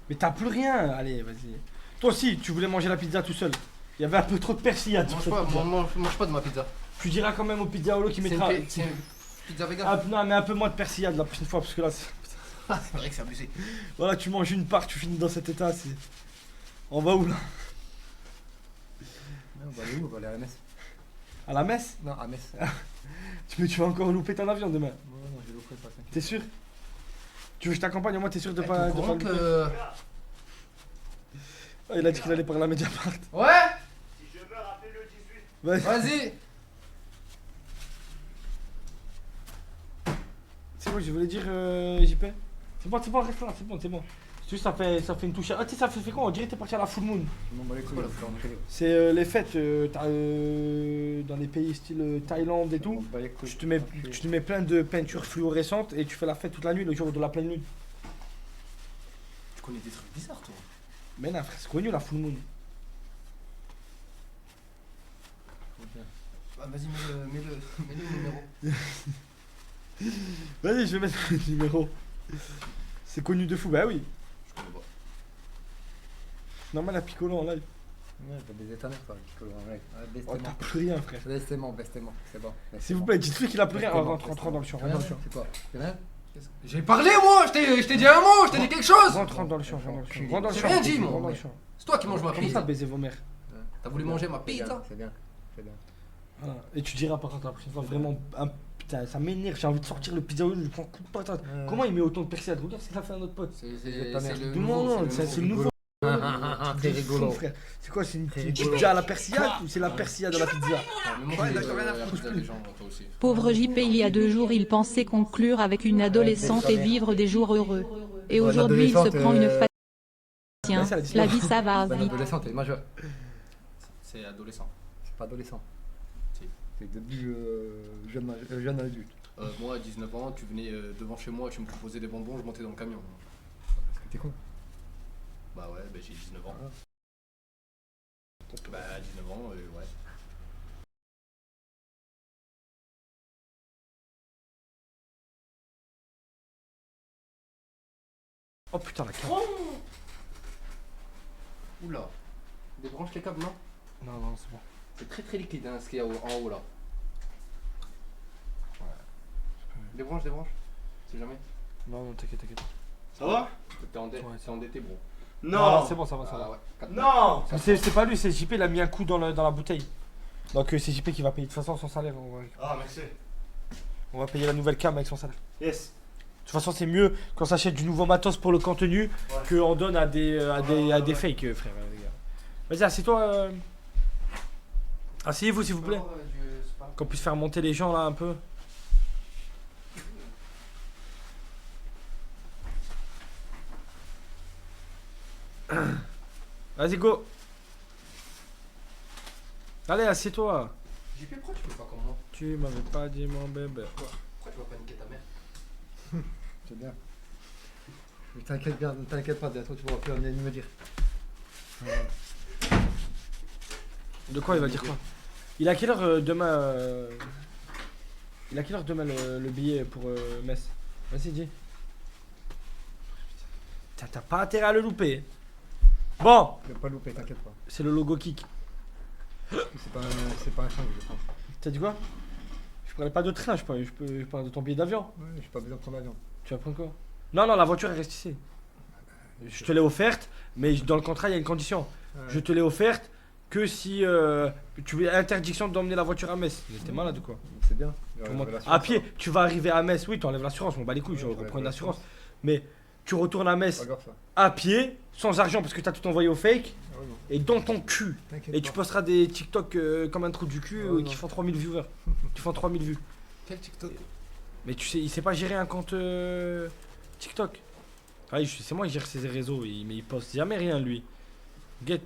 Mais t'as plus rien. Allez, vas-y. Toi aussi, tu voulais manger la pizza tout seul. Il y avait un peu trop de persillade sur cette pizza. Mange pas de ma pizza. Tu diras quand même au pizza holo qui mettra. C'est une pizza vegan. Ah, non, mais un peu moins de persillade la prochaine fois parce que là. C'est vrai que c'est abusé. Voilà, tu manges une part, tu finis dans cet état. C'est. On va où là? On va aller où? On va aller à la messe. À la messe? Non, à Metz. Tu vas encore louper ton avion demain? Non, je louperai pas, t'inquiète. T'es sûr? Tu veux que je t'accompagne? Moi, t'es sûr de pas louper? Ah, il a dit qu'il allait parler à Mediapart. Ouais. Si je veux rappeler le 18. Vas-y. C'est quoi, je voulais dire, JP? C'est bon, reste là, c'est bon. Juste ça fait une touche. Ah, tu sais, ça fait quoi? On dirait que t'es parti à la full moon. Je m'en bats les couilles, là, faut enchaîner. C'est les fêtes dans les pays style Thaïlande et tout. Tu te mets plein de peintures fluorescentes et tu fais la fête toute la nuit, le jour de la pleine lune. Tu connais des trucs bizarres, toi. Mais non, frère, c'est connu la full moon. Ah, vas-y, mets le numéro. Vas-y, je vais mettre le numéro. C'est connu de fou, bah oui. Je connais pas. Normal, la Piccolo en live. Ouais, t'as des éternels, toi, Piccolo, ouais. Oh, t'as plus rien, frère. Bestement, c'est bon. S'il vous plaît, dites-lui qu'il a plus rien. Oh, rentre dans le champ, rentre dans le champ. C'est quoi? C'est rien? J'ai parlé, moi! Je t'ai dit un mot, je t'ai dit quelque chose! Rentre dans le champ, rentre dans le champ. J'ai rien dit, moi! Rentre dans le champ. C'est toi qui manges ma Comme pizza! ça, baiser vos mères. T'as voulu manger ma pizza? C'est bien. Voilà. Et tu diras par contre la prochaine fois vraiment putain, ça m'énerve, j'ai envie de sortir le pizza je prends un coup de patate. Comment il met autant de persillade? Regarde ce qu'il a fait à notre pote. C'est le nouveau. C'est le nouveau. C'est rigolo, frère. C'est quoi? C'est une pizza à la persillade ou c'est la persillade à la pizza? Pauvre JP, il y a 2 jours, il pensait conclure avec une adolescente et vivre des jours heureux. Et aujourd'hui, il se prend une Tiens, la vie ça va vite. Adolescente, elle est majeure. C'est adolescent. C'est pas adolescent. Si. C'est début jeune adulte. Moi, à 19 ans, tu venais devant chez moi, tu me proposais des bonbons, je montais dans le camion. Parce que t'es con. Bah ouais, bah j'ai 19 ans. Bah 19 ans, ouais. Oh putain la carte. Oula. Débranche les câbles, non? Non, c'est bon. C'est très liquide hein, ce qu'il y a en haut là. Ouais. Débranche. C'est jamais. Non, t'inquiète. Ça va? T'es endetté, bro. Non, c'est bon, ça va. Ouais. Non. C'est pas lui, c'est JP, il a mis un coup dans la bouteille. Donc c'est JP qui va payer de toute façon son salaire. Ah, merci. On va payer la nouvelle cam avec son salaire. Yes. De toute façon, c'est mieux quand on s'achète du nouveau matos pour le contenu qu'on donne à des fakes, frère. Vas-y, assieds-toi. Asseyez-vous, s'il vous plaît. Qu'on puisse faire monter les gens là un peu. Vas-y, go. Allez, assieds-toi. JP, pourquoi tu fais pas comme moi? Tu m'avais pas dit mon bébé. Pourquoi tu vas pas niquer ta mère? C'est bien. Mais t'inquiète pas, bientôt tu pourras plus venir me dire. De quoi il va dire quoi? Il a quelle heure demain Il a quelle heure demain le billet pour Metz? Vas-y, dis. T'as pas intérêt à le louper. Bon. Je vais pas louper, t'inquiète pas. C'est le logo kick. C'est pas un change, je pense. T'as dit quoi? Je parlais pas de train, je parle de ton billet d'avion. Ouais, j'ai pas besoin de prendre l'avion. Tu vas prendre quoi? Non, la voiture elle reste ici. Je te l'ai offerte, mais dans le contrat il y a une condition. Ouais. Je te l'ai offerte que si tu as interdiction d'emmener la voiture à Metz. T'es malade ou quoi? C'est bien. À pied, tu vas arriver à Metz, oui, tu enlèves l'assurance, on bat les couilles, je reprends une assurance. Mais tu retournes à Metz à pied, sans argent parce que t'as tout envoyé au fake, et dans ton cul. Et tu posteras des TikTok comme un trou du cul qui font 3000 viewers. Qui font 3000 vues. Quel TikTok? Mais tu sais, il sait pas gérer un compte TikTok. Ah, c'est moi qui gère ses réseaux, mais il poste jamais rien lui. Get.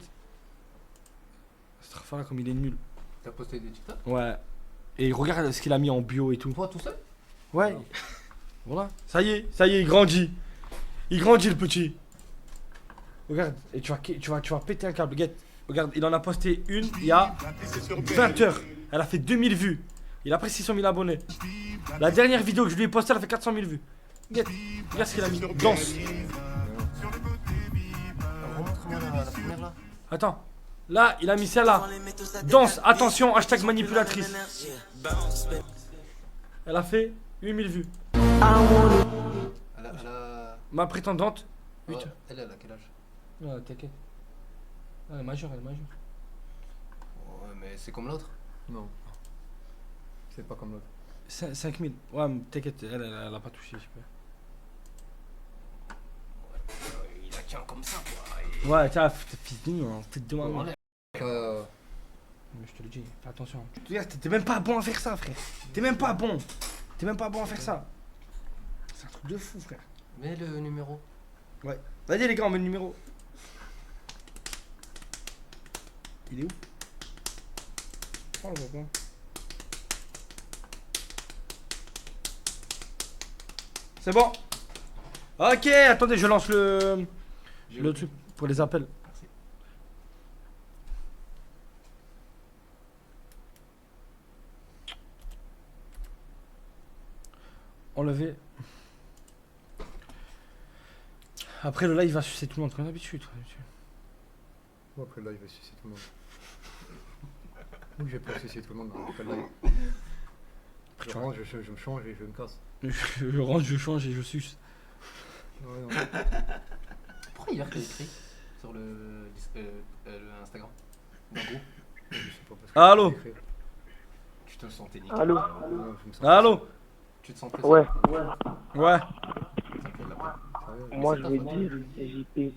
Là comme il est nul. T'as posté des TikTok? Ouais. Et regarde ce qu'il a mis en bio et tout. Toi tout seul? Ouais. Voilà. Ça y est, il grandit. Il grandit le petit. Regarde, et tu vas péter un câble. Get. Regarde, il en a posté une il y a 20 heures. Elle a fait 2000 vues. Il a pris 600 000 abonnés. La dernière vidéo que je lui ai postée, elle a fait 400 000 vues. Get. Regarde ce qu'il a mis. Danse. Attends. Là, il a mis celle-là. Danse. Attention, hashtag manipulatrice. Elle a fait 8000 vues. Ma prétendante. 8. Elle a quel âge? Ouais, t'inquiète. Elle est majeure, Ouais, mais c'est comme l'autre? Non. C'est pas comme l'autre. 5000. Ouais, mais t'inquiète, elle a pas touché, je sais pas. Il la tient comme ça, quoi. Ouais, tiens, fils de nous, tête de maman. Ouais. Mais je te le dis, fais attention. T'es même pas bon à faire ça, frère. T'es même pas bon à faire ça. C'est un truc de fou, frère. Mets le numéro. Ouais. Vas-y les gars, on met le numéro. Il est où? Oh, le bon. C'est bon. Ok, attendez, je lance le truc pour les appels. Merci. Enlever. Après le live va sucer tout le monde comme d'habitude. Bon, après là, il va sucer tout le monde. Oui, je vais pas sucer tout le monde. Après là, je rentre, je me change et je me casse. Je rentre, je change et je suce. Ouais, non. Pourquoi hier t'as écrit sur le Instagram d'un groupe? Je sais pas parce que Allô? Tu te sentais niqué. Allô? Allô? Tu te sentais Ouais. Ouais. Moi je vais dire JP.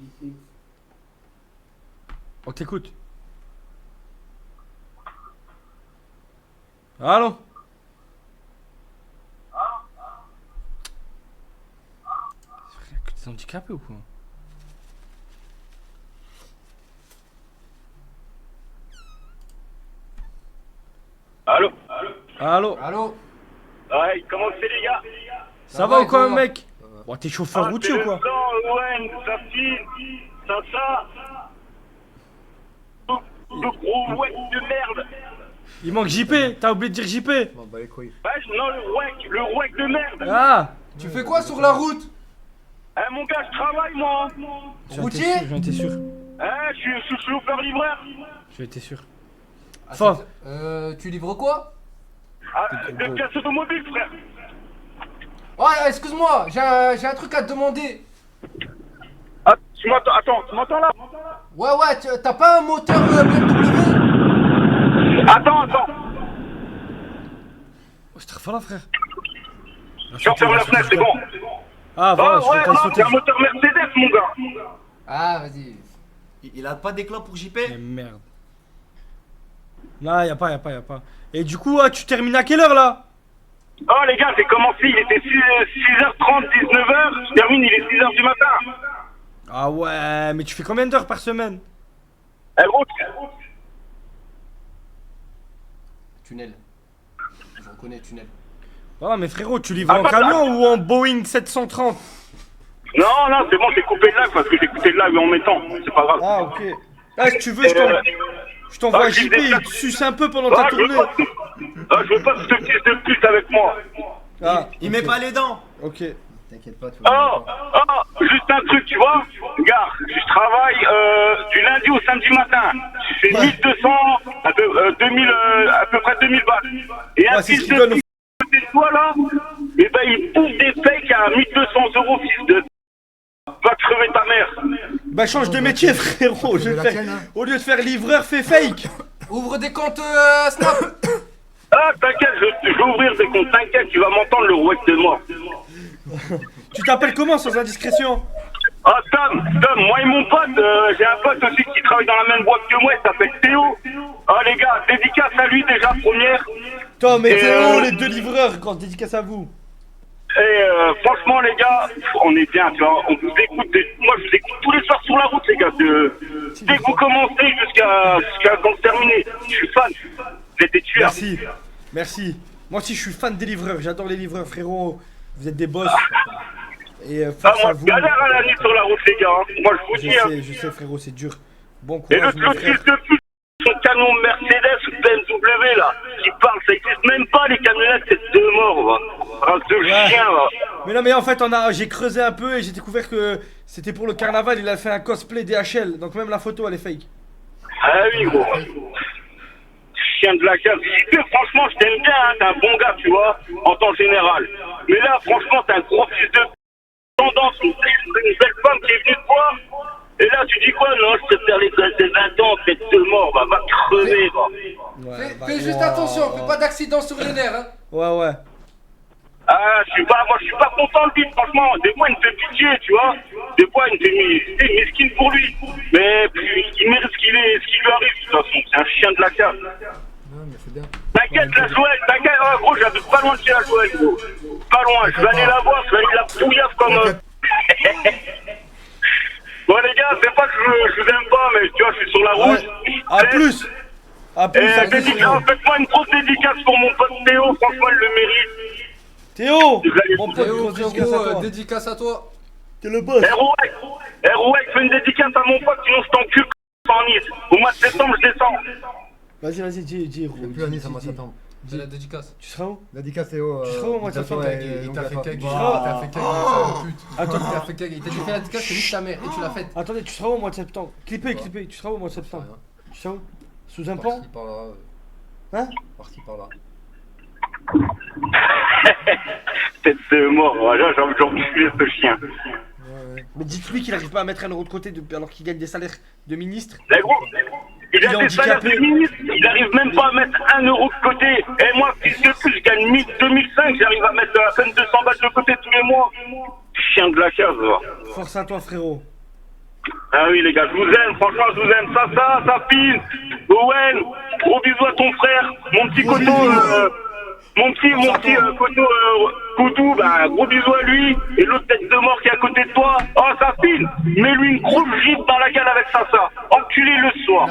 On t'écoute. Allô? Frère, que t'es handicapé ou quoi? Allô? Allô? Allô? Ouais, comment c'est les gars? Ça va ou quoi, mec? Bon, t'es chauffeur routier ou quoi? Ça. Le gros wek de merde. Il manque JP, t'as oublié de dire JP. Bon, bah les couilles. Ouais, non, le wek de merde. Ah! Tu fais quoi sur la route? Eh mon gars, je travaille moi. Routier? J'en étais sûr. Eh, je suis chauffeur-livreur. J'en étais sûr. Enfin. Tu livres quoi? De pièces automobiles, frère. Ouais, excuse-moi, j'ai un truc à te demander. Ah, tu m'entends? Attends, tu m'entends là? Ouais, t'as pas un moteur BMW? Attends. Oh, je te refais là, frère. Je referme la fenêtre, c'est bon. Ah, voilà, ouais, je vais c'est un moteur Mercedes, mon gars. Ah, vas-y. Il a pas d'éclat pour JP? Mais merde. Là, y'a pas. Et du coup, tu termines à quelle heure là? Oh les gars, j'ai commencé, il était 6h30, 19h, je termine, il est 6h du matin. Ah ouais, mais tu fais combien d'heures par semaine? Eh gros, Tunnel. Je reconnais tunnel. Voilà, mais frérot, tu livres en camion ou en Boeing 730? Non, c'est bon, j'ai coupé le live parce que j'ai écouté le live en mettant, c'est pas grave. Ah ok. Ah, si tu veux, je t'envoie JP, il te suce un peu pendant ta tournée. Je veux pas ce fils de pute avec moi. Ah, il met pas les dents. Ok. T'inquiète pas, tu Juste un truc, tu vois. Gars, je travaille du lundi au samedi matin. Je fais 1200, à peu près 2000 balles. Et un fils de pute de toi là, et ben il bouffe des fakes à 1200 €, fils de. Va crever ta mère. Bah change de métier, frérot. Au lieu de faire livreur, fais fake. Ouvre des comptes Snap. Ah, t'inquiète, je vais ouvrir des comptes, t'inquiète, tu vas m'entendre le rouette de moi. Tu t'appelles comment sans indiscrétion? Ah, Tom, moi et mon pote, j'ai un pote aussi qui travaille dans la même boîte que moi, il s'appelle Théo. Ah, les gars, dédicace à lui déjà, première. Tom et Théo, les deux livreurs, grande dédicace à vous. Et franchement, les gars, on est bien, tu vois, on vous écoute, moi je vous écoute tous les soirs sur la route, les gars, dès que vous commencez jusqu'à quand vous terminez. Je suis fan, vous êtes des tueurs. Merci. Moi aussi, je suis fan des livreurs, j'adore les livreurs, frérot. Vous êtes des boss. Et force à vous. Moi, galère à la nuit sur la route, les gars. Moi, je vous dis. Je sais, frérot, c'est dur. Bon Et courage, mon le frère. fils de pute, son canon Mercedes ou BMW, là, qui parle, ça existe même pas, les camionnettes, c'est deux morts, va. Race de chien, va. Mais non, mais en fait, j'ai creusé un peu et j'ai découvert que c'était pour le carnaval. Il a fait un cosplay DHL, donc même la photo, elle est fake. Ah oui, gros. Chien de la cave. Franchement, je t'aime bien, hein, t'es un bon gars, tu vois, en temps général. Mais là, franchement, t'es un gros fils de tendance, une belle femme qui est venue te voir. Et là, tu dis quoi? Non, je préfère les gosses de 20 ans, peut-être de mort, va crever, va. Fais juste attention, fais pas d'accident sur les nerfs, hein. Ouais. Ah, moi, je suis pas content de lui, franchement. Des fois, il me fait pitié, tu vois. Des fois, il me fait mesquine pour lui. Mais il mérite ce qui lui arrive, de toute façon. C'est un chien de la cave. Non, mais c'est bien. T'inquiète, la Joël, t'inquiète. Oh, gros, j'habite pas loin de chez la Joël, gros. Pas loin, je vais aller la voir, je vais aller la pouillave comme. gars, c'est pas que je vous aime pas, mais tu vois, je suis sur la route. À plus. À plus. à plus, Dédicace, faites-moi une grosse dédicace pour mon pote Théo, franchement, il le mérite. Théo, mon pote, dédicace à toi. T'es le boss. Heroic, fais une dédicace à mon pote, sinon je t'encule en Nice. Au mois de septembre, je descends. Vas-y, dis. Plus à Nice, en mois de septembre. C'est la dédicace. Tu seras où? Dédicace Théo. Tu seras où au mois de septembre? Il t'a fait keg. Il t'a fait keg. Attends, il t'a fait keg. Il t'a fait la dédicace, c'est lui ta mère et tu l'as faite. Attendez, tu seras où au mois de septembre? Clippez. Tu seras où au mois de septembre? Tu seras où? Sous un pont? Par là. Hein? Parti par là. Tête de mort, voilà, j'ai envie d'enculer ce chien. Mais dites-lui qu'il arrive pas à mettre 1 euro de côté alors qu'il gagne des salaires de ministre. Mais gros, il a des salaires de ministre, il arrive même pas à mettre 1 euro de côté. Et moi, fils de pute, je gagne 2005, j'arrive à mettre à peine 200 balles de côté tous les mois. Chien de la case, va. Force à toi, frérot. Ah oui, les gars, je vous aime, franchement, je vous aime. Ça fine. Owen, gros bisous à ton frère. Mon petit coton, mon petit coton, Koudou, bah, gros bisous à lui. Et l'autre tête de mort qui est à côté de toi. Oh, ça fine. Mets-lui une grosse gifle dans la gueule avec ça. Enculé le soir.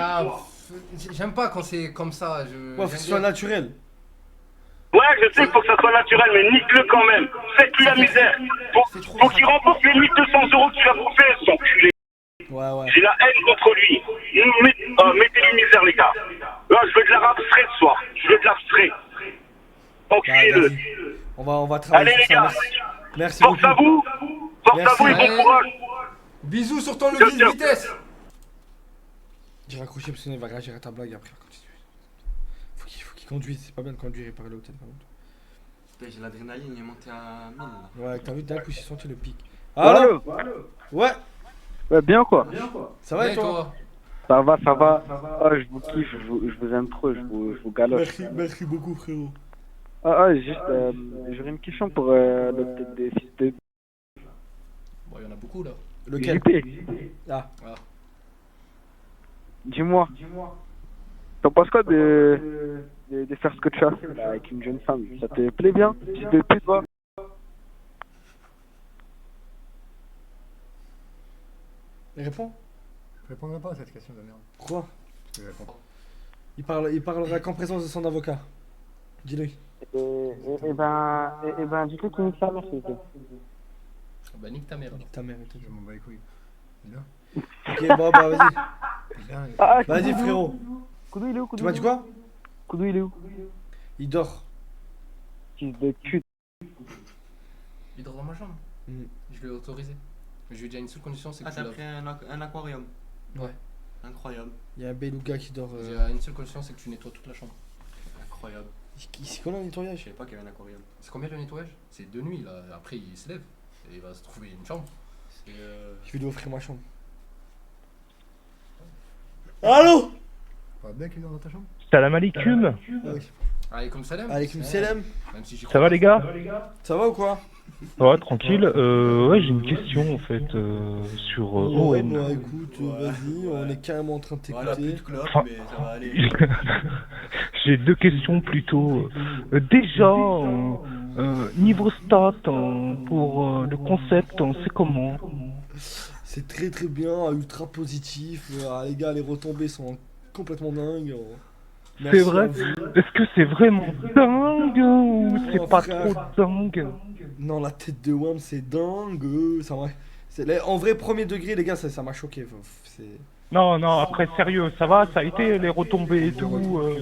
J'aime pas quand c'est comme ça. Ouais, faut que ce soit naturel. Ouais, je sais qu'il faut que ça soit naturel, mais nique-le quand même. Faites-lui la misère. Faut qu'il remporte les 1200 euros qu'il a bouffé, son culé. Ouais. J'ai la haine contre lui. Mettez-lui misère, les gars. Là, je veux de la rap frais ce soir. Je veux de la frais. Enculé-le. On va travailler. Allez, les gars. Merci Force à vous. Force à vous et bon courage. Bisous sur ton levier de vitesse. J'ai raccroché parce qu'il va réagir à ta blague après. Faut qu'il conduise. C'est pas bien de conduire et parler au téléphone. J'ai l'adrénaline, il est monté à 1000 là. Ouais, t'as vu d'un coup, j'ai senti le pic. Allô? Ouais. Ouais, bien quoi? Ça va et toi? Ça va. Ah, je vous kiffe, je vous aime trop, je vous galoche. Merci beaucoup, frérot. Juste, j'aurais une question pour le tête des fils de... Bon, il y en a beaucoup là. Lequel? JP. Ah. Dis-moi. T'en penses quoi de faire ce que tu as fait là, avec une jeune femme? Ça te plaît bien? Fils de pute, va? Il répond? Je répondrai pas à cette question de merde. Pourquoi? Parce que je réponds pas. Il parlera qu'en présence de son avocat. Dis-lui. Eh ben, dis-lui qu'il nique sa mère, s'il te plaît. Bah, nique ta mère. Nique ta mère, je m'en bats les couilles. Il est là? Ok, bon, bah, vas-y. Vas-y, frérot. Koudou, il est où? Tu m'as dit quoi? Koudou, il est où? Il dort. Fils de cul. Il dort dans ma chambre. Je l'ai autorisé. Mais je lui ai dit à une seule condition, c'est que tu t'as pris un aquarium? Ouais. Incroyable. Il y a un beluga qui dort. J'ai une seule condition, c'est que tu nettoies toute la chambre. Incroyable. C'est combien le nettoyage? Je savais pas qu'il y avait un aquarium. C'est combien le nettoyage? C'est de nuit là. Après, il se lève et il va se trouver une chambre. Je vais lui offrir ma chambre. Allô? Pas bien qu'il est dans ta chambre? Salam alaikum. Alaikum salam. Alaikum salam. Ça va les gars? Ça va ou quoi? Ouais, tranquille. Ouais, j'ai une question en fait sur Owen. Bah écoute, vas-y, on est carrément en train de t'écouter. Voilà, plus de clope, Enfin, mais ça va aller. J'ai deux questions plutôt. Déjà, niveau stats, pour le concept, c'est comment? C'est très très bien, ultra positif. Les gars, les retombées sont complètement dingues. C'est vrai? Est-ce que c'est vraiment dingue ou c'est pas trop dingue? Non, la tête de Wham, c'est dingue. En vrai, premier degré, les gars, ça m'a choqué. Non, après, sérieux, ça va? Ça a été les retombées et tout?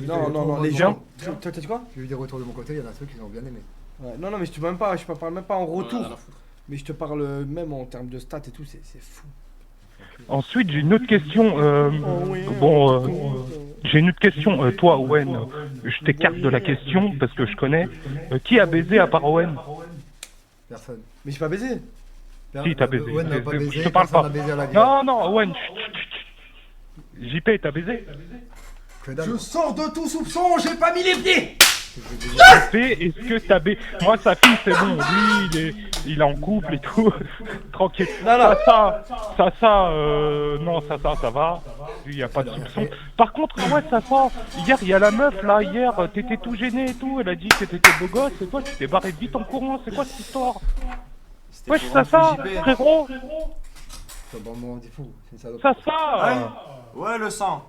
Non, les gens. Toi, t'as dit quoi? J'ai eu des retours de mon côté, il y en a ceux qui ont bien aimé. Ouais, non, mais je te parle même pas en retour. Mais je te parle même en termes de stats et tout, c'est fou. Ensuite, j'ai une autre question. J'ai une autre question. Toi, Owen, je t'écarte de la question parce que je connais. Qui a baisé à part Owen? Personne. Mais j'ai pas baisé. Si, t'as baisé. Owen n'a pas baisé, je te parle pas. personne n'a baisé à la vie. Non, Owen. JP, t'as baisé? Je sors de tout soupçon, j'ai pas mis les pieds. JP, est-ce que t'as baisé? Moi, sa fille, c'est bon. Lui, il est en couple et tout. Tranquille. Non. Ça va. Il n'y a pas de soupçon. Par contre, ouais, ça hier, il y a la meuf, là, hier, t'étais tout gêné et tout. Elle a dit que t'étais beau gosse et toi, tu t'es barré vite en courant. C'est quoi cette histoire? Wesh, ça, frérot? Toi, bon, on dit fou. C'est une salope. Ouais, le sang.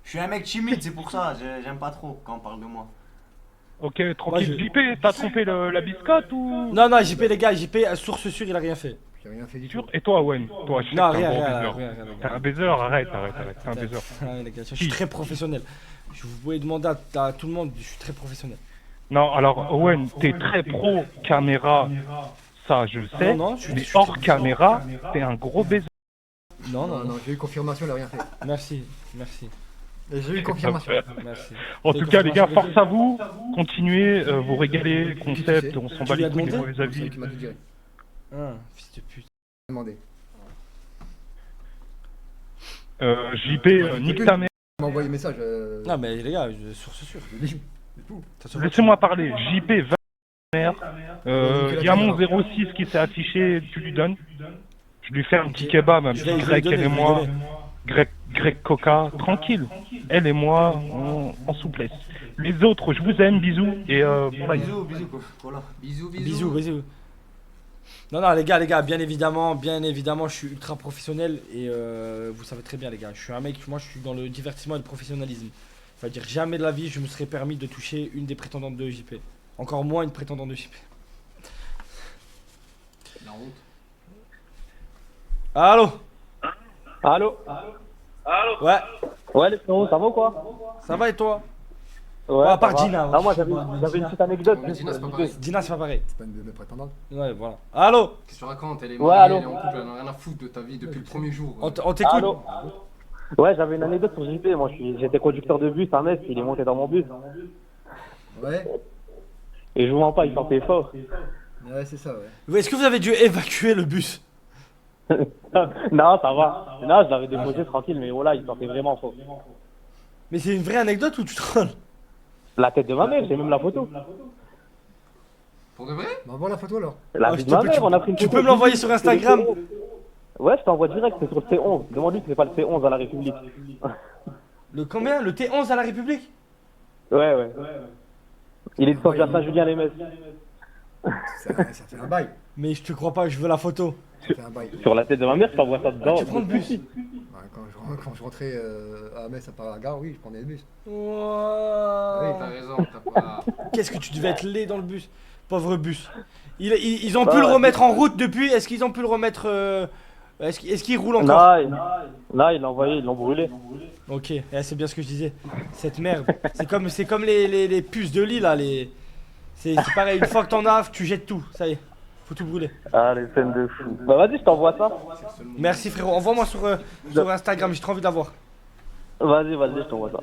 Je suis un mec timide, c'est pour ça. J'aime pas trop quand on parle de moi. Ok, tranquille. JP, t'as trompé la biscotte ou... Non, JP, les gars, JP, source sûre, il a rien fait. J'ai rien fait du tout. Et toi, Owen? Toi, je sais Non, que t'es un rien, gros baiser. T'es un baiser, arrête, t'es un baiser. Les gars, je suis très professionnel. Vous pouvez demander à tout le monde, je suis très professionnel. Non, alors, Owen, t'es très pro caméra, ça je le sais. Non, mais hors caméra, t'es un gros baiser. Non, j'ai eu confirmation, il a rien fait. Merci. J'ai eu confirmation. Merci. En tout cas, les gars, force à vous. Continuez, vous régalez, concept, on s'en bat les couilles des mauvais avis. Fils de pute. Demandé. JP, nique ta mère. Il m'a envoyé un message. Non, mais les gars, source sûre. Laissez-moi parler. JP, va mère. Il y a mon 06 qui s'est affiché, tu lui donnes. Je lui fais un petit kebab, un petit grec, elle et moi. Grec Coca, tranquille. Elle et moi, en souplesse. Les autres, je vous aime, bisous. Et voilà. Bisous. Non, les gars, bien évidemment, je suis ultra professionnel et vous savez très bien, les gars, je suis un mec, moi je suis dans le divertissement et le professionnalisme. C'est-à-dire, jamais de la vie je me serais permis de toucher une des prétendantes de JP. Encore moins une prétendante de JP. La honte. Allô. Ouais, les frérots, ça va ou quoi? Ça va et toi? Ouais, à part Gina. Ah, moi j'avais une petite anecdote. Gina, c'est pas pareil. Gina, c'est pas pareil. C'est pas une de mes prétendantes. Ouais, voilà. Allô? Qu'est-ce que tu racontes? Elle est Ouais, mariée, allô. elle est en couple, elle en a rien à foutre de ta vie depuis le premier jour. On t'écoute. Allô. Ouais, j'avais une anecdote sur JP. Moi, j'étais conducteur de bus, un mec, il est monté dans mon bus. Ouais. Et je vous mens pas, il sortait fort. Ouais, c'est ça, ouais. Est-ce que vous avez dû évacuer le bus? Non, ça va. Non, je l'avais déposé tranquille, mais voilà, il sortait vraiment fort. Mais c'est une vraie anecdote ou tu trolles? La tête de ma mère, j'ai même la photo. Pour de vrai? Bah, envoie la photo alors. La vie de ma mère, on a pris une Tu photo. peux me l'envoyer sur Instagram? Ouais, je t'envoie direct, c'est sur le C11. Demande-lui si c'est pas le C11 à la République. Le combien? Le T11 à la République? Ouais. Il est de Saint-Julien-les-Messes. Ça fait un bail. Mais je te crois pas, je veux la photo. Ça fait un bail. Sur la tête de ma mère, je t'envoie ça dedans. Tu prends le bus? Ouais, quand je rentrais à Metz à la gare, oui, je prenais le bus. Wow. T'as raison, t'as pas. Qu'est-ce que tu devais être laid dans le bus? Pauvre bus. Ils ont pu le remettre en route depuis? Est-ce qu'ils ont pu le remettre est-ce qu'il roule encore? Là, ils l'ont envoyé, ils l'ont brûlé. Ok, c'est bien ce que je disais. Cette merde. C'est comme les puces de lit là. C'est pareil, une fois que t'en as, tu jettes tout. Ça y est, faut tout brûler. Ah, les scènes de fou. Bah vas-y, je t'envoie ça. Merci frérot, envoie-moi sur Instagram, j'ai trop envie de la voir. Vas-y, je t'envoie ça.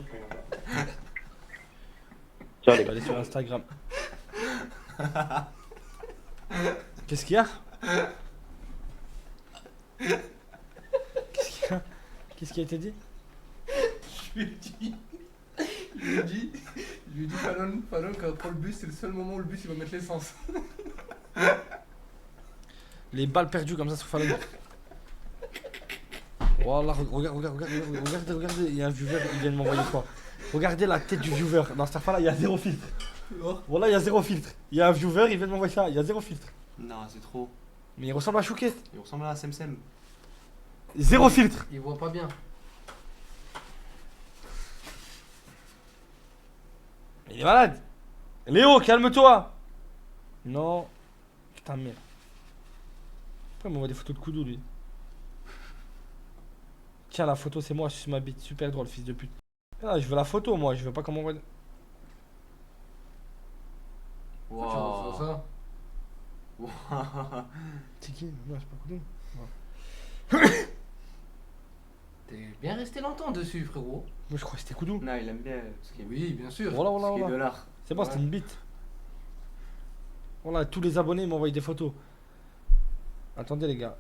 Ciao les gars. Allez sur Instagram. Qu'est-ce qu'il y a? Qu'est-ce qui a été dit? Je lui ai dit Fallon, quand on prend le bus, c'est le seul moment où le bus il va mettre l'essence. Les balles perdues comme ça sur Fallon. Voilà, regardez, il y a un viewer, il vient de m'envoyer quoi? Regardez la tête du viewer. Dans cette affaire là, il y a zéro filtre. Voilà, il y a zéro filtre. Il y a un viewer, il vient de m'envoyer ça, il y a zéro filtre. Non, c'est trop. Mais il ressemble à Chouquet. Il ressemble à Semsem. Zéro filtre. Il voit pas bien. Il est malade. Léo, calme-toi. Non. Putain, merde. Pourquoi il m'envoie des photos de Koudou, lui? Tiens, la photo, c'est moi, je suis ma bite. Super drôle, fils de pute. Ah, je veux la photo, moi. Je veux pas qu'on m'envoie. Wow. Ça. C'est qui? Non, c'est pas Koudou. T'es bien resté longtemps dessus, frérot. Moi, je crois que c'était Koudou. Non, il aime bien. Oui, bien sûr. Voilà. de l'art. C'est bon, c'était une bite. Voilà, tous les abonnés m'envoient des photos. Attendez, les gars.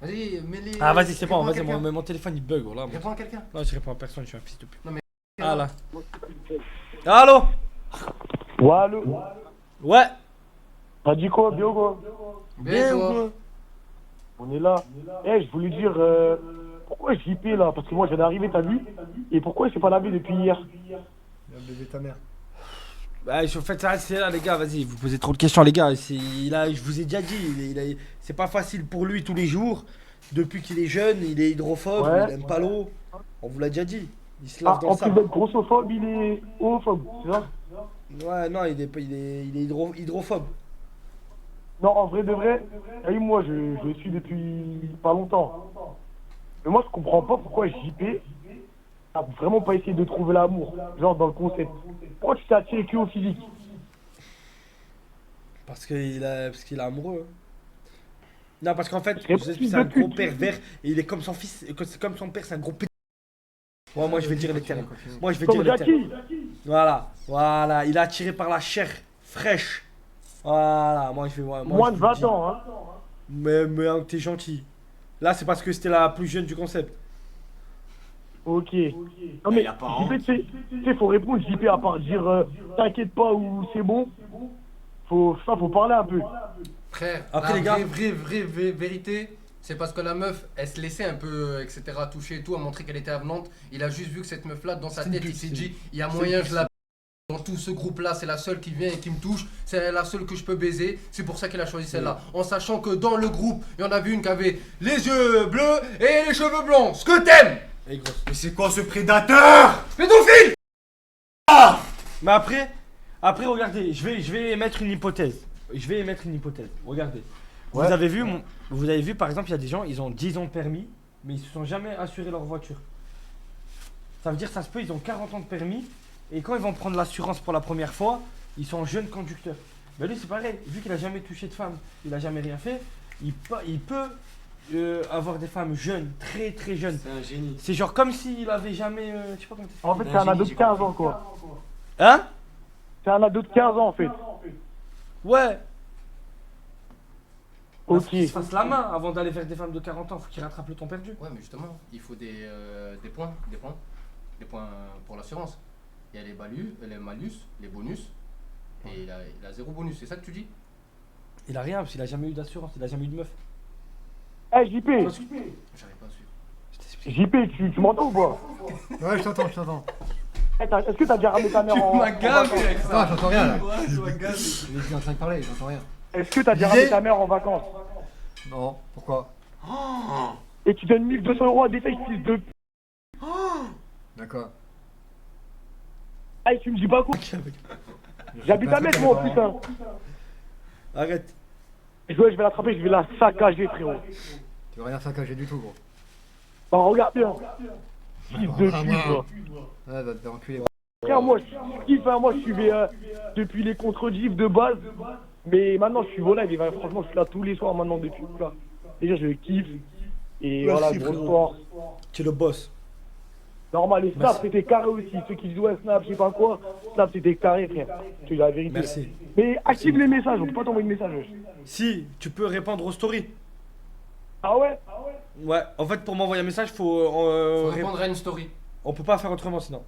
Vas-y, mets-les. Ah, vas-y, c'est bon, vas-y, mais mon téléphone il bug. Voilà, Réponds à quelqu'un. Non, je réponds à personne, je suis un fils de pute. Non, mais. Ah là. Allô? Ouais, allô? Ouais. T'as dit quoi, bien quoi? Bien toi. On est là. Je voulais dire, pourquoi JP là? Parce que moi, je viens d'arriver, t'as vu? Et pourquoi il s'est pas lavé depuis hier? Il a bébé ta mère. Bah, je faites ça, c'est là, les gars, vas-y, vous posez trop de questions, les gars. Je vous ai déjà dit, c'est pas facile pour lui tous les jours. Depuis qu'il est jeune, il est hydrophobe, Ouais. il aime pas l'eau. On vous l'a déjà dit. Il se lave dans En le plus sable. d'être grossophobe, il est homophobe, c'est ça? Ouais, non, il est hydrophobe. Non, en vrai de vrai, et moi je le suis depuis pas longtemps. Mais moi je comprends pas pourquoi JP a vraiment pas essayé de trouver l'amour, genre dans le concept. Pourquoi tu t'es attiré que au physique? Parce qu'il est amoureux. Non, parce qu'en fait, que je sais que c'est un gros pervers et il est comme son fils, c'est comme son père, c'est un gros p. Ouais, moi je vais dire les termes. Moi je vais dire Comme les Jackie. termes. Voilà, il est attiré par la chair fraîche. Voilà, moi je vais. Moi, Moins je de vous 20 dis. ans, hein. Mais t'es gentil. Là, c'est parce que c'était la plus jeune du concept. Ok. Non mais JP, tu sais, faut répondre JP à part dire t'inquiète pas ou c'est bon. Faut parler un peu. Frère, Après, la les gars- vraie vérité, c'est parce que la meuf, elle se laissait un peu, etc., toucher et tout, à montrer qu'elle était avenante. Il a juste vu que cette meuf-là, dans sa C'est une tête, il pute, s'est c'est dit, une- il y a c'est moyen, une je la dans tout ce groupe-là, c'est la seule qui vient et qui me touche, c'est la seule que je peux baiser, c'est pour ça qu'elle a choisi celle-là. En sachant que dans le groupe, il y en avait une qui avait les yeux bleus et les cheveux blonds. Ce que t'aimes! Et grosse. Mais c'est quoi ce prédateur? Pédophile! Mais après, regardez, je vais émettre une hypothèse. Regardez. Ouais. Vous avez vu, par exemple, il y a des gens, ils ont 10 ans de permis, mais ils se sont jamais assurés leur voiture. Ça veut dire, ça se peut, ils ont 40 ans de permis, et quand ils vont prendre l'assurance pour la première fois, ils sont jeunes conducteurs. Mais lui, c'est pareil, vu qu'il a jamais touché de femme, il a jamais rien fait, il peut avoir des femmes jeunes, très très jeunes. C'est un génie. C'est genre comme s'il avait jamais. Je sais pas comment En fait, c'est un ado de 15 ans quoi. Hein? C'est un ado de 15 ans en fait. Ouais. Ok. Faut qu'il se fasse la main avant d'aller vers des femmes de 40 ans, faut qu'il rattrape le temps perdu. Ouais, mais justement, il faut des points pour l'assurance. Il y a les malus, les bonus, et il a 0 bonus, c'est ça que tu dis? Il a rien parce qu'il a jamais eu d'assurance, il a jamais eu de meuf. Eh JP, J'arrive pas à suivre. JP, tu m'entends ou pas? Ouais, je t'entends. Eh, est-ce que t'as déjà ramené ta mère en vacances? Non, j'entends rien là. Je vois gaz. Il est en train de parler, j'entends rien. Est-ce que t'as déjà ramené ta mère en vacances? Non, pourquoi? Et tu donnes 1200 € à des fils de... D'accord. Ah, tu me dis pas quoi? J'habite à Metz moi en plus hein. Arrête. Je vais l'attraper, je vais la saccager frérot. Tu veux rien saccager du tout, gros. Bah regarde bien. Fils de Ah, pute moi. quoi. Ouais, va te faire enculer. Frère, moi je kiffe, hein. Moi je suivais depuis les contre-gifs de base. Mais maintenant je suis volé, et franchement je suis là tous les soirs maintenant depuis là. Déjà je kiffe. Et Merci, voilà, gros frérot. sport. Tu es le boss. Normal, les snaps c'était carré aussi. Ceux qui disent ouais snap, je sais pas quoi. Snap c'était carré frère. Je te dis la vérité. Merci. Mais active les messages, on peut pas t'envoyer de messages. wesh. Si, tu peux répondre aux stories. Ah ouais? Ouais, en fait, pour m'envoyer un message, faut Faut répondre à une story. On peut pas faire autrement sinon.